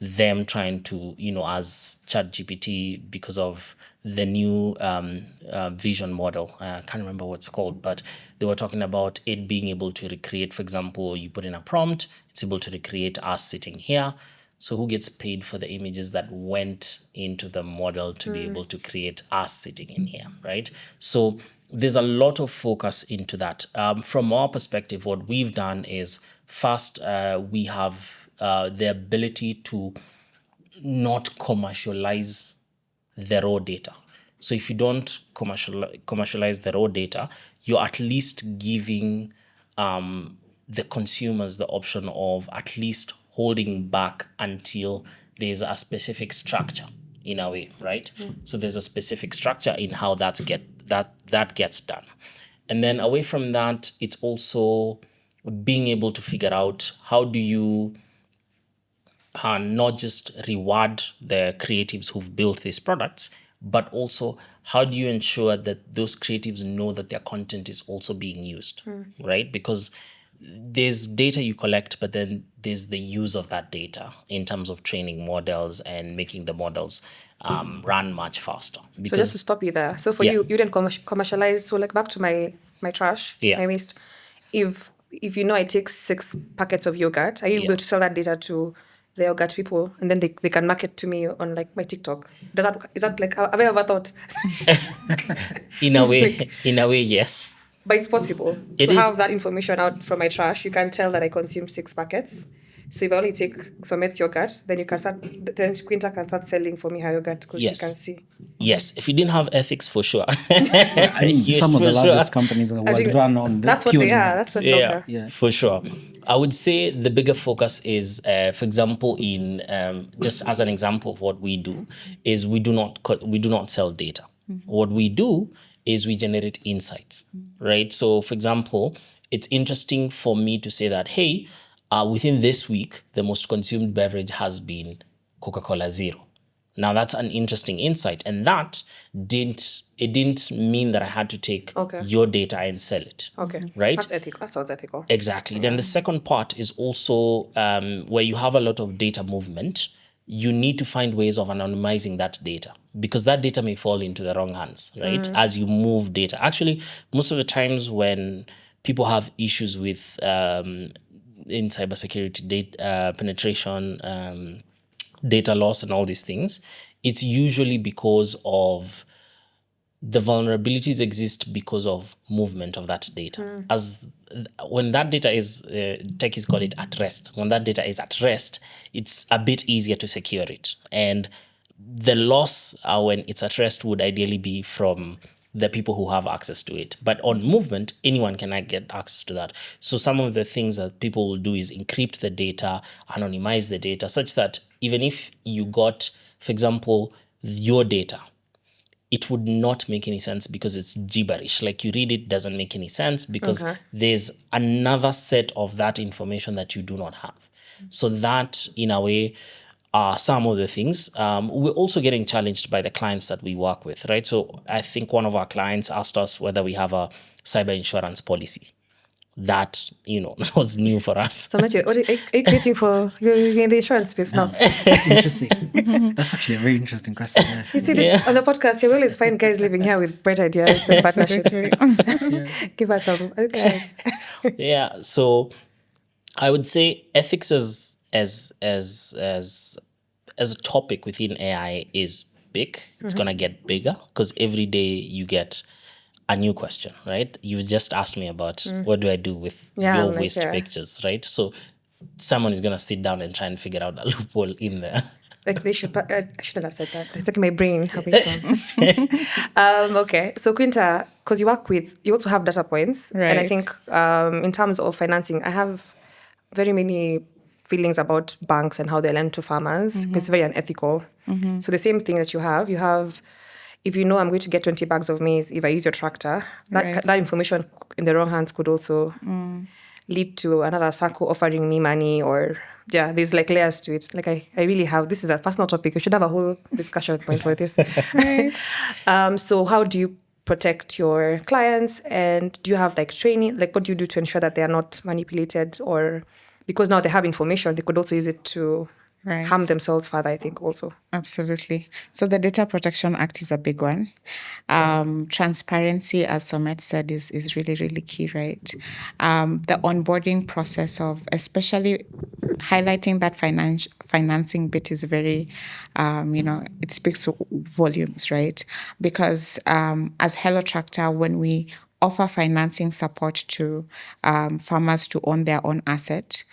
them trying to, as ChatGPT, because of the new vision model. I can't remember what it's called, but they were talking about it being able to recreate, for example, you put in a prompt, it's able to recreate us sitting here. So who gets paid for the images that went into the model to be able to create us sitting in here, right? So there's a lot of focus into that. From our perspective, what we've done is first, we have the ability to not commercialize the raw data. So if you don't commercialize the raw data, you're at least giving the consumers the option of at least holding back until there's a specific structure in a way, right? So there's a specific structure in how that gets done. And then away from that, it's also being able to figure out how do you not just reward the creatives who've built these products, but also how do you ensure that those creatives know that their content is also being used, right? Because there's data you collect, but then there's the use of that data in terms of training models and making the models run much faster. So just to stop you there. So for Yeah. you didn't commercialize. So like back to my trash, Yeah. my waste. If you know I take 6 packets of yogurt, are you able to sell that data to the yogurt people, and then they can market to me on like my TikTok? Is that like, have I ever thought? in a way, yes. But it's possible It to is- have that information out from my trash. You can tell that I consume 6 packets. So if I only take Somet's yogurt, then then Quinta can start selling for me her yogurt because Yes. she can see. Yes, if you didn't have ethics, for sure. I mean, Yes, some of the for sure. largest companies in the world run on the That's what purely they are. that. That's what Yeah, okay. Yeah. for sure. I would say the bigger focus is, for example, in just as an example of what we do, is we do not sell data. What we do is we generate insights, right? So, for example, it's interesting for me to say that, hey, within this week, the most consumed beverage has been Coca-Cola Zero. Now that's an interesting insight, and that didn't mean that I had to take Okay. your data and sell it. Okay. Right? That's ethical. That sounds ethical. Exactly. Then the second part is also where you have a lot of data movement. You need to find ways of anonymizing that data, because that data may fall into the wrong hands, right? As you move data. Actually, most of the times when people have issues with in cybersecurity data penetration, data loss, and all these things, it's usually because of the vulnerabilities exist because of movement of that data. As when that data is, techies call it at rest. When that data is at rest, it's a bit easier to secure it. And the loss when it's at rest would ideally be from the people who have access to it. But on movement, anyone can get access to that. So some of the things that people will do is encrypt the data, anonymize the data, such that even if you got, for example, your data, it would not make any sense because it's gibberish. Like you read it, doesn't make any sense because there's another set of that information that you do not have. So that, in a way, are some of the things. We're also getting challenged by the clients that we work with, right? So I think one of our clients asked us whether we have a cyber insurance policy. That, was new for us. So Matthew, what are you creating for? You're in the insurance space now. Interesting. That's actually a very interesting question. Yeah. You see this on the podcast, you always find guys living here with bright ideas and partnerships. Give us some shares. Yeah. So I would say ethics as a topic within AI is big. It's gonna get bigger because every day you get a new question, right? You just asked me about what do I do with your like, waste pictures, right? So someone is gonna sit down and try and figure out a loophole in there. Like they should. I shouldn't have said that. It's like my brain having fun. Okay, so Quinta, because you also have data points, and I Right. think in terms of financing, I have very many feelings about banks and how they lend to farmers because it's very unethical. So the same thing that you have. If you know I'm going to get 20 bags of maize if I use your tractor, Right. that information in the wrong hands could also lead to another circle offering me money, or there's like layers to it. Like I really have, this is a personal topic. We should have a whole discussion point for this. So how do you protect your clients, and do you have like training? Like what do you do to ensure that they are not manipulated, or because now they have information, they could also use it to Right. harm themselves further, I think also. Absolutely. So the Data Protection Act is a big one. Transparency, as Somet said, is really, really key, right? The onboarding process of especially highlighting that financing bit is very, it speaks volumes, right? Because as Hello Tractor, when we offer financing support to farmers to own their own asset.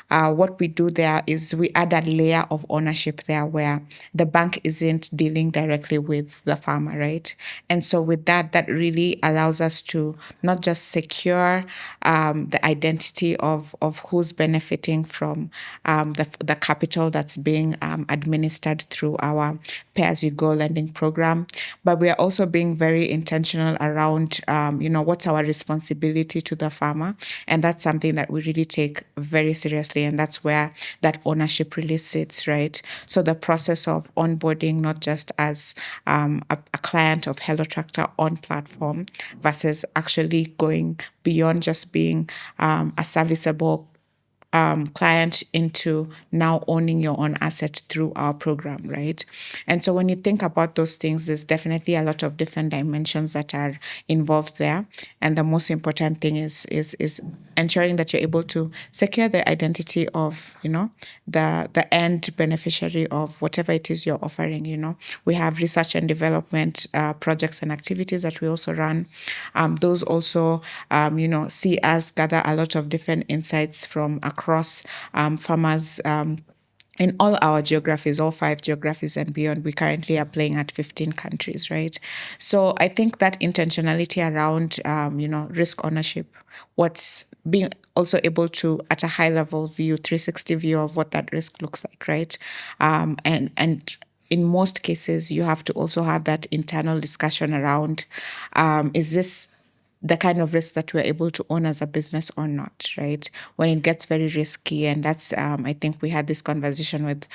What we do there is we add a layer of ownership there where the bank isn't dealing directly with the farmer, right? And so with that, that really allows us to not just secure the identity of who's benefiting from the capital that's being administered through our pay-as-you-go lending program, but we are also being very intentional around, what's our responsibility to the farmer, and that's something that we really take very seriously, and that's where that ownership really sits, right? So the process of onboarding, not just as a client of Hello Tractor on platform, versus actually going beyond just being a serviceable client into now owning your own asset through our program, right? And so when you think about those things, there's definitely a lot of different dimensions that are involved there. And the most important thing is ensuring that you're able to secure the identity of, the end beneficiary of whatever it is you're offering. We have research and development projects and activities that we also run. Those also, see us gather a lot of different insights from across farmers in all our geographies, all 5 geographies and beyond. We currently are playing at 15 countries, right? So I think that intentionality around, risk ownership, what's being also able to, at a high level view, 360 view of what that risk looks like, right? And in most cases, you have to also have that internal discussion around, is this the kind of risk that we're able to own as a business or not, right? When it gets very risky, and that's, I think we had this conversation with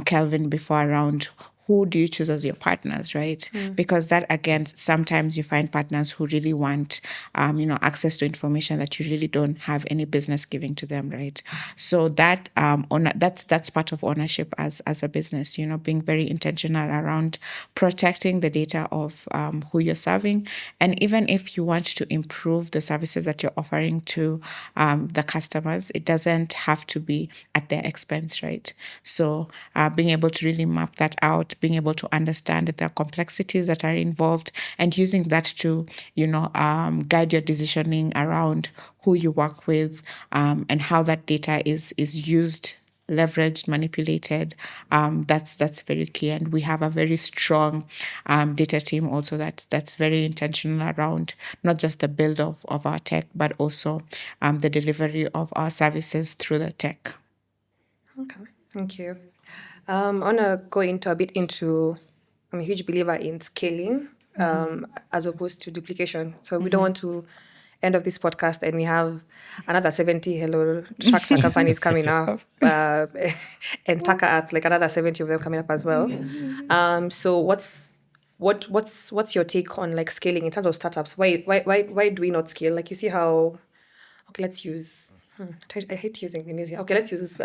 Kelvin before around who do you choose as your partners, right? Because that, again, sometimes you find partners who really want, access to information that you really don't have any business giving to them, right? So that that's part of ownership as a business, being very intentional around protecting the data of who you're serving, and even if you want to improve the services that you're offering to the customers, it doesn't have to be at their expense, right? So being able to really map that out, being able to understand the complexities that are involved, and using that to, guide your decisioning around who you work with, and how that data is used, leveraged, manipulated. That's very key, and we have a very strong data team also that's very intentional around not just the build of our tech, but also the delivery of our services through the tech. Okay, thank you. I want to go into a bit into, I'm a huge believer in scaling as opposed to duplication. So we don't want to end of this podcast and we have another 70 Hello Tractor companies coming up, and Taka Earth, like another 70 of them coming up as well. So what's your take on like scaling in terms of startups? Why do we not scale? Like you see how, okay, let's use, I hate using Indonesia. Okay, let's use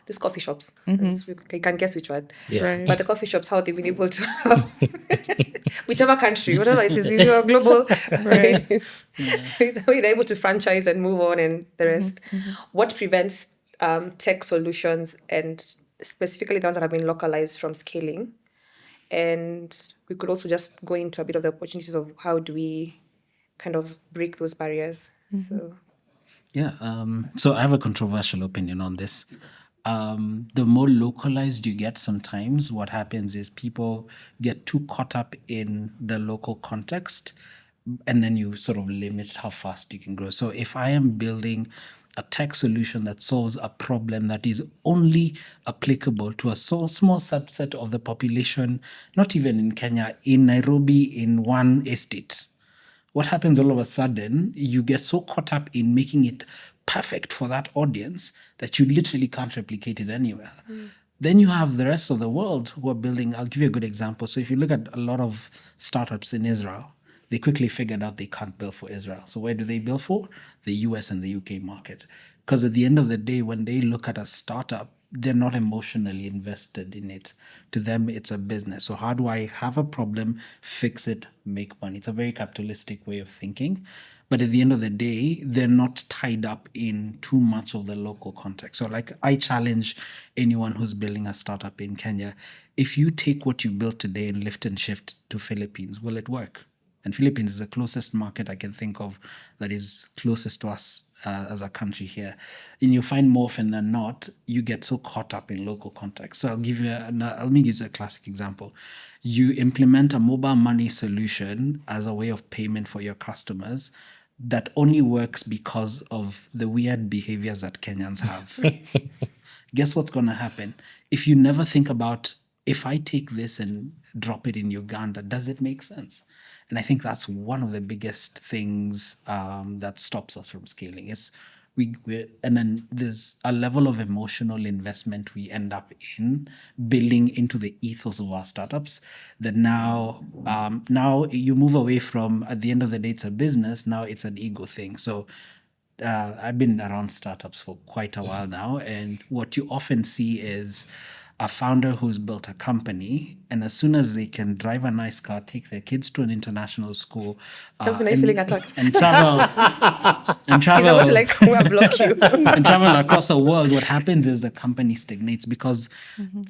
these coffee shops. You can guess which one. Yeah. Right. But the coffee shops, how they've been able to have whichever country, whatever it is, if you're global, Right. it's how they're able to franchise and move on and the rest. What prevents tech solutions and specifically the ones that have been localized from scaling? And we could also just go into a bit of the opportunities of how do we kind of break those barriers. So Yeah. So I have a controversial opinion on this. The more localized you get, sometimes what happens is people get too caught up in the local context, and then you sort of limit how fast you can grow. So if I am building a tech solution that solves a problem that is only applicable to a small subset of the population, not even in Kenya, in Nairobi, in one estate, what happens all of a sudden, you get so caught up in making it perfect for that audience that you literally can't replicate it anywhere. Then you have the rest of the world who are building. I'll give you a good example. So if you look at a lot of startups in Israel, they quickly figured out they can't build for Israel. So where do they build for? The US and the UK market. Because at the end of the day, when they look at a startup, they're not emotionally invested in it. To them, it's a business. So how do I have a problem, fix it, make money? It's a very capitalistic way of thinking. But at the end of the day, they're not tied up in too much of the local context. So like I challenge anyone who's building a startup in Kenya, if you take what you built today and lift and shift to Philippines, will it work? And Philippines is the closest market I can think of that is closest to us as a country here. And you find more often than not, you get so caught up in local context. So let me use a classic example. You implement a mobile money solution as a way of payment for your customers that only works because of the weird behaviors that Kenyans have. Guess what's going to happen? If you never think about, if I take this and drop it in Uganda, does it make sense? And I think that's one of the biggest things that stops us from scaling. Is and then there's a level of emotional investment we end up in building into the ethos of our startups that now you move away from, at the end of the day, it's a business. Now it's an ego thing. So I've been around startups for quite a while now, and what you often see is a founder who's built a company, and as soon as they can drive a nice car, take their kids to an international school, Kelvin, are you feeling attacked? and travel and He's about to travel we'll block you. and travel across the world, what happens is the company stagnates because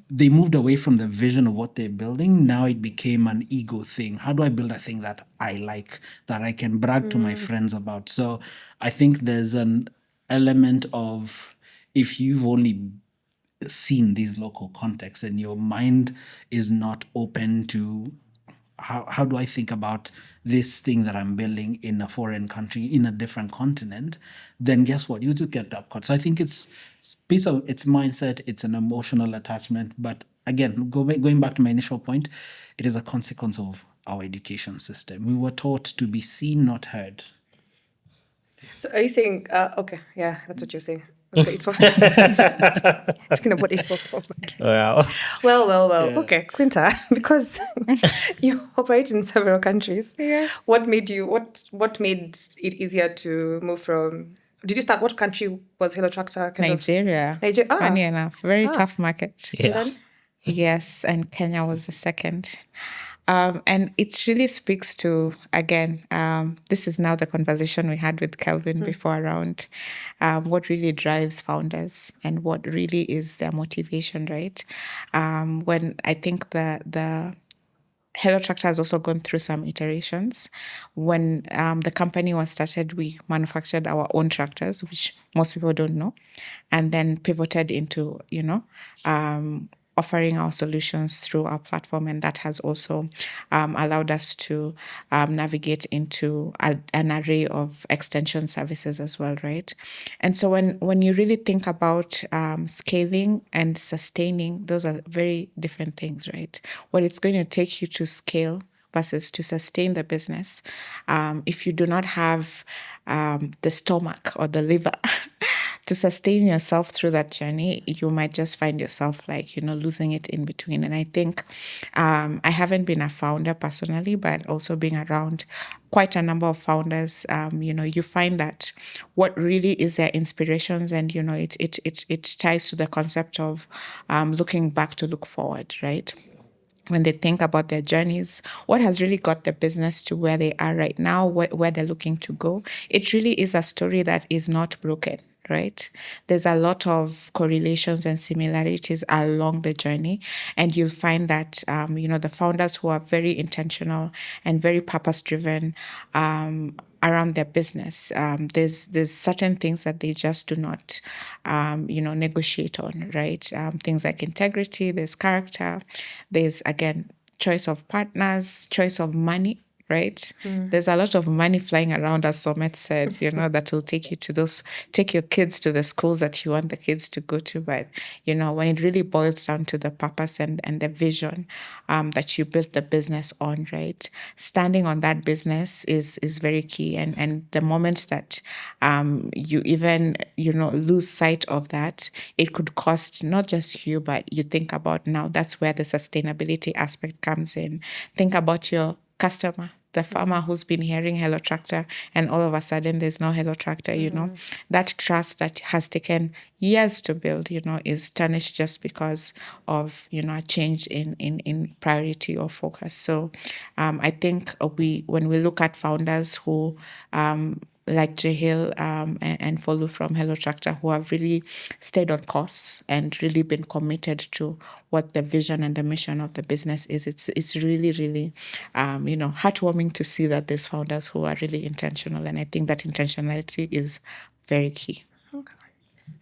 they moved away from the vision of what they're building. Now it became an ego thing. How do I build a thing that I like, that I can brag to my friends about? So I think there's an element of, if you've only seen these local contexts and your mind is not open to how do I think about this thing that I'm building in a foreign country, in a different continent, then guess what? You just get upcut. So I think it's mindset, it's an emotional attachment. But again, going back to my initial point, it is a consequence of our education system. We were taught to be seen, not heard. So are you saying, okay, yeah, that's what you're saying. Okay, it's gonna put it Well, Well, okay, Quinta, because you operate in several countries. Yes. What made it easier to move from? Did you start? What country was Hello Tractor? Nigeria. Nigeria. Funny enough, very tough market. And then? Yes, and Kenya was the second. And it really speaks to, again, this is now the conversation we had with Kelvin before around what really drives founders and what really is their motivation, right? When I think the Hello Tractor has also gone through some iterations. When the company was started, we manufactured our own tractors, which most people don't know, and then pivoted into, offering our solutions through our platform. And that has also allowed us to navigate into an array of extension services as well, right? And so when you really think about scaling and sustaining, those are very different things, right? What it's going to take you to scale versus to sustain the business. If you do not have the stomach or the liver to sustain yourself through that journey, you might just find yourself losing it in between. And I think I haven't been a founder personally, but also being around quite a number of founders, you find that what really is their inspirations, and it ties to the concept of looking back to look forward, right? When they think about their journeys, what has really got the business to where they are right now, where they're looking to go, it really is a story that is not broken, right? There's a lot of correlations and similarities along the journey. And you'll find that, the founders who are very intentional and very purpose-driven, around their business, there's certain things that they just do not, negotiate on, right? Things like integrity, there's character, there's, again, choice of partners, choice of money, right? There's a lot of money flying around, as Somet said, that will take your kids to the schools that you want the kids to go to. But, when it really boils down to the purpose and the vision that you built the business on, right? Standing on that business is very key. And the moment that you even, lose sight of that, it could cost not just you, but you think about now, that's where the sustainability aspect comes in. Think about your customer, the farmer who's been hearing Hello Tractor, and all of a sudden there's no Hello Tractor, that trust that has taken years to build, is tarnished just because of, a change in priority or focus. So I think when we look at founders who like Jahil and Folu from Hello Tractor, who have really stayed on course and really been committed to what the vision and the mission of the business is. It's really, really, heartwarming to see that there's founders who are really intentional. And I think that intentionality is very key.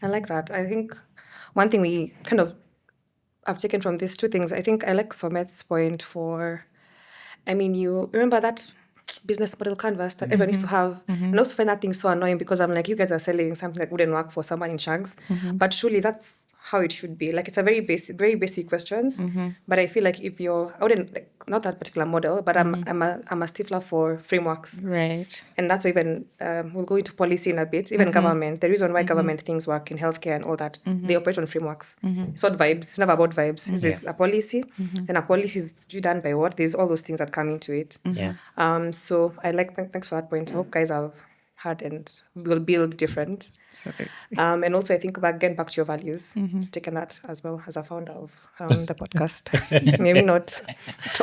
I like that. I think one thing we kind of I've taken from these two things, I think I like Somet's point you remember that business model canvas that everyone used to have. And I also find that thing so annoying because I'm like, you guys are selling something that wouldn't work for someone in Shags. But surely that's how it should be. Like, it's a very basic questions. But I feel like if I wouldn't, like, not that particular model, but I'm a stickler for frameworks. Right. And that's even, we'll go into policy in a bit, even government. The reason why government things work in healthcare and all that, they operate on frameworks. It's not vibes. It's never about vibes. There's a policy, and a policy is done by what? There's all those things that come into it. Yeah. So I thanks for that point. I hope guys have heard and will build different. Absolutely. And also, I think back to your values, taken that as well as a founder of the podcast. Maybe not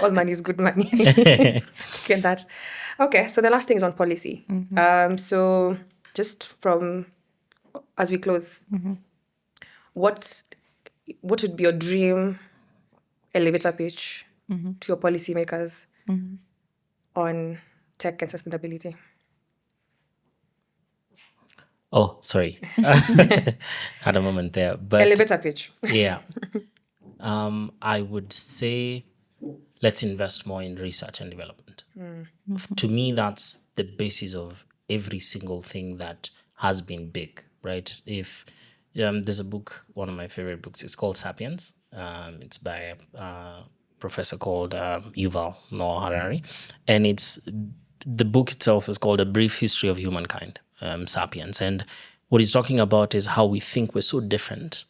all money is good money. Taken that. Okay, so the last thing is on policy. So just from as we close, what would be your dream elevator pitch to your policymakers on tech and sustainability? Oh, sorry. Had a moment there. But Elevator pitch. yeah. I would say let's invest more in research and development. To me, that's the basis of every single thing that has been big, right? If there's a book, one of my favorite books, it's called Sapiens. It's by a professor called Yuval Noah Harari. And the book itself is called A Brief History of Humankind, Sapiens. And what he's talking about is how we think we're so different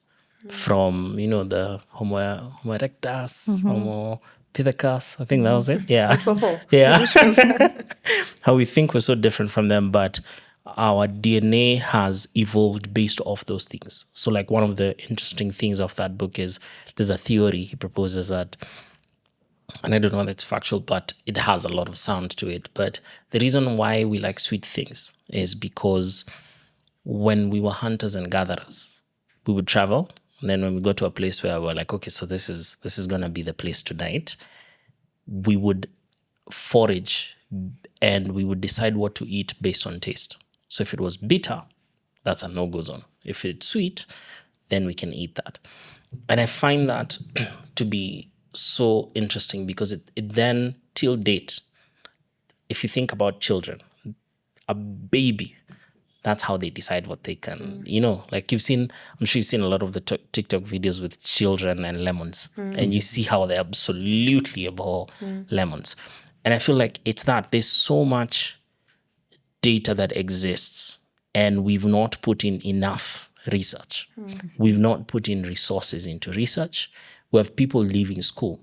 from, the Homo erectus, Homo pithecus, I think that was it. Yeah. Yeah. How we think we're so different from them, but our DNA has evolved based off those things. So like one of the interesting things of that book is there's a theory he proposes that, and I don't know if it's factual, but it has a lot of sound to it. But the reason why we like sweet things is because when we were hunters and gatherers, we would travel. And then when we go to a place where we're like, okay, so this is gonna be the place tonight, we would forage and we would decide what to eat based on taste. So if it was bitter, that's a no-go zone. If it's sweet, then we can eat that. And I find that to be so interesting because it then, till date, if you think about children, a baby, that's how they decide what they can, like I'm sure you've seen a lot of the TikTok videos with children and lemons, and you see how they absolutely abhor lemons. And I feel like it's that there's so much data that exists and we've not put in enough research. We've not put in resources into research. We have people leaving school.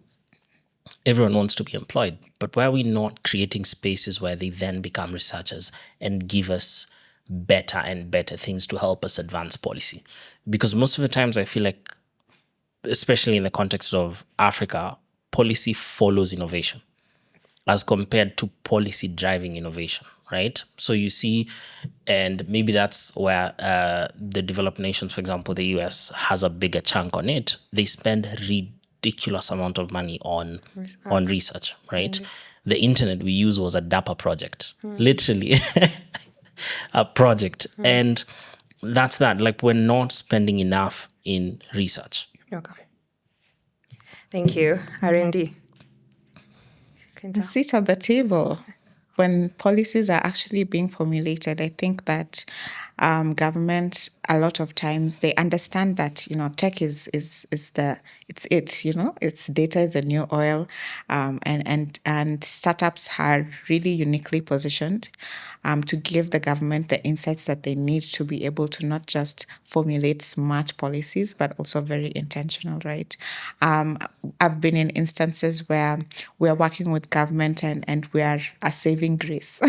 Everyone wants to be employed, but why are we not creating spaces where they then become researchers and give us better and better things to help us advance policy? Because most of the times I feel like, especially in the context of Africa, policy follows innovation as compared to policy driving innovation, right? So you see, and maybe that's where the developed nations, for example, the US, has a bigger chunk on it. They spend ridiculous amount of money on research, right? The internet we use was a DAPA project, literally a project. And that's that. Like, we're not spending enough in research. Okay. Thank you. R&D. The seat at the table. When policies are actually being formulated, I think that government, a lot of times, they understand that tech is it's data is the new oil, and startups are really uniquely positioned to give the government the insights that they need to be able to not just formulate smart policies, but also very intentional, right? I've been in instances where we're working with government and we are a saving grace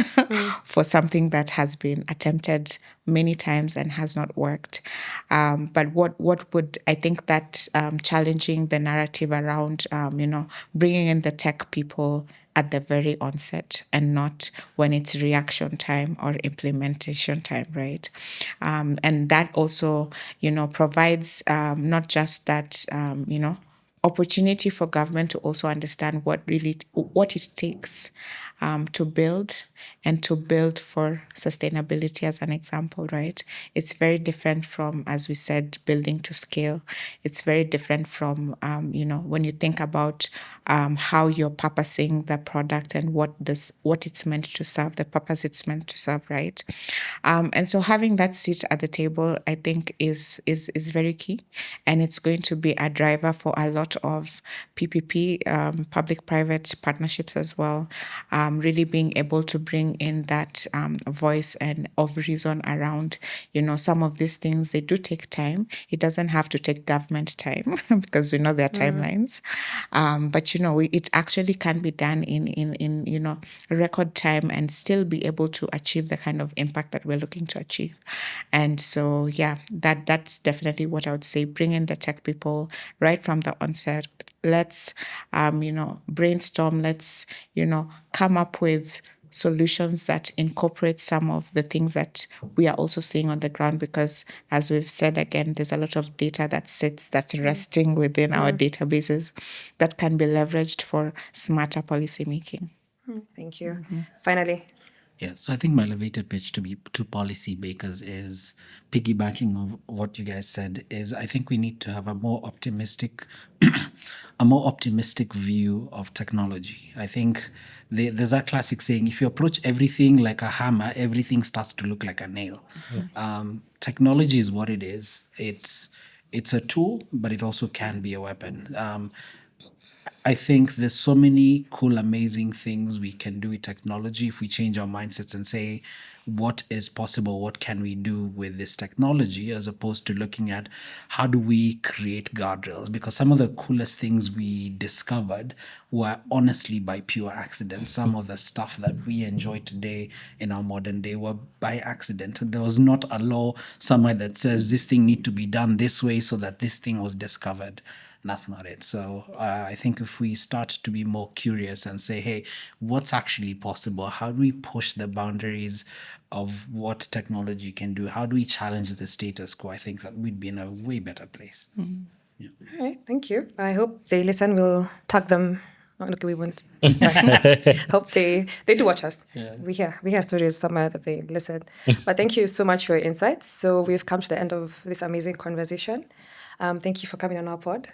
for something that has been attempted many times and has not worked. But what would, I think that challenging the narrative around, bringing in the tech people at the very onset and not when it's reaction time or implementation time, right? And that also, provides not just that, opportunity for government to also understand what it takes to build and to build for sustainability, as an example, right? It's very different from, as we said, building to scale. It's very different from, when you think about how you're purposing the product and what it's meant to serve, the purpose it's meant to serve, right? And so having that seat at the table, I think, is very key, and it's going to be a driver for a lot of PPP, public-private partnerships as well. Really being able to bring in that voice and of reason around, some of these things. They do take time. It doesn't have to take government time because we know there are timelines. But it actually can be done in record time and still be able to achieve the kind of impact that we're looking to achieve. And so that's definitely what I would say. Bring in the tech people right from the onset. Let's brainstorm. Let's come up with solutions that incorporate some of the things that we are also seeing on the ground, because as we've said, again, there's a lot of data that's resting within our databases that can be leveraged for smarter policy making. Thank you. Finally. Yeah, so I think my elevator pitch to policy makers is piggybacking of what you guys said. Is I think we need to have a more optimistic view of technology. I think there's that classic saying: if you approach everything like a hammer, everything starts to look like a nail. Technology is what it is. It's a tool, but it also can be a weapon. I think there's so many cool, amazing things we can do with technology if we change our mindsets and say, what is possible? What can we do with this technology, as opposed to looking at how do we create guardrails? Because some of the coolest things we discovered were honestly by pure accident. Some of the stuff that we enjoy today in our modern day were by accident. There was not a law somewhere that says this thing need to be done this way so that this thing was discovered. That's not it. So I think if we start to be more curious and say, hey, what's actually possible? How do we push the boundaries of what technology can do? How do we challenge the status quo? I think that we'd be in a way better place. All right, thank you. I hope they listen. We'll tag them. Okay, we won't. But hope they do watch us. Yeah. We hear stories somewhere that they listen. But thank you so much for your insights. So we've come to the end of this amazing conversation. Thank you for coming on our pod.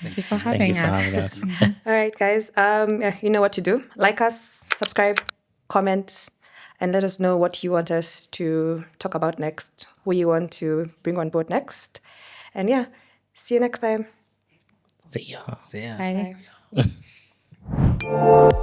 Thank you for having us. All right, guys. You know what to do. Like us, subscribe, comment, and let us know what you want us to talk about next, who you want to bring on board next. And see you next time. See ya. Bye. Bye.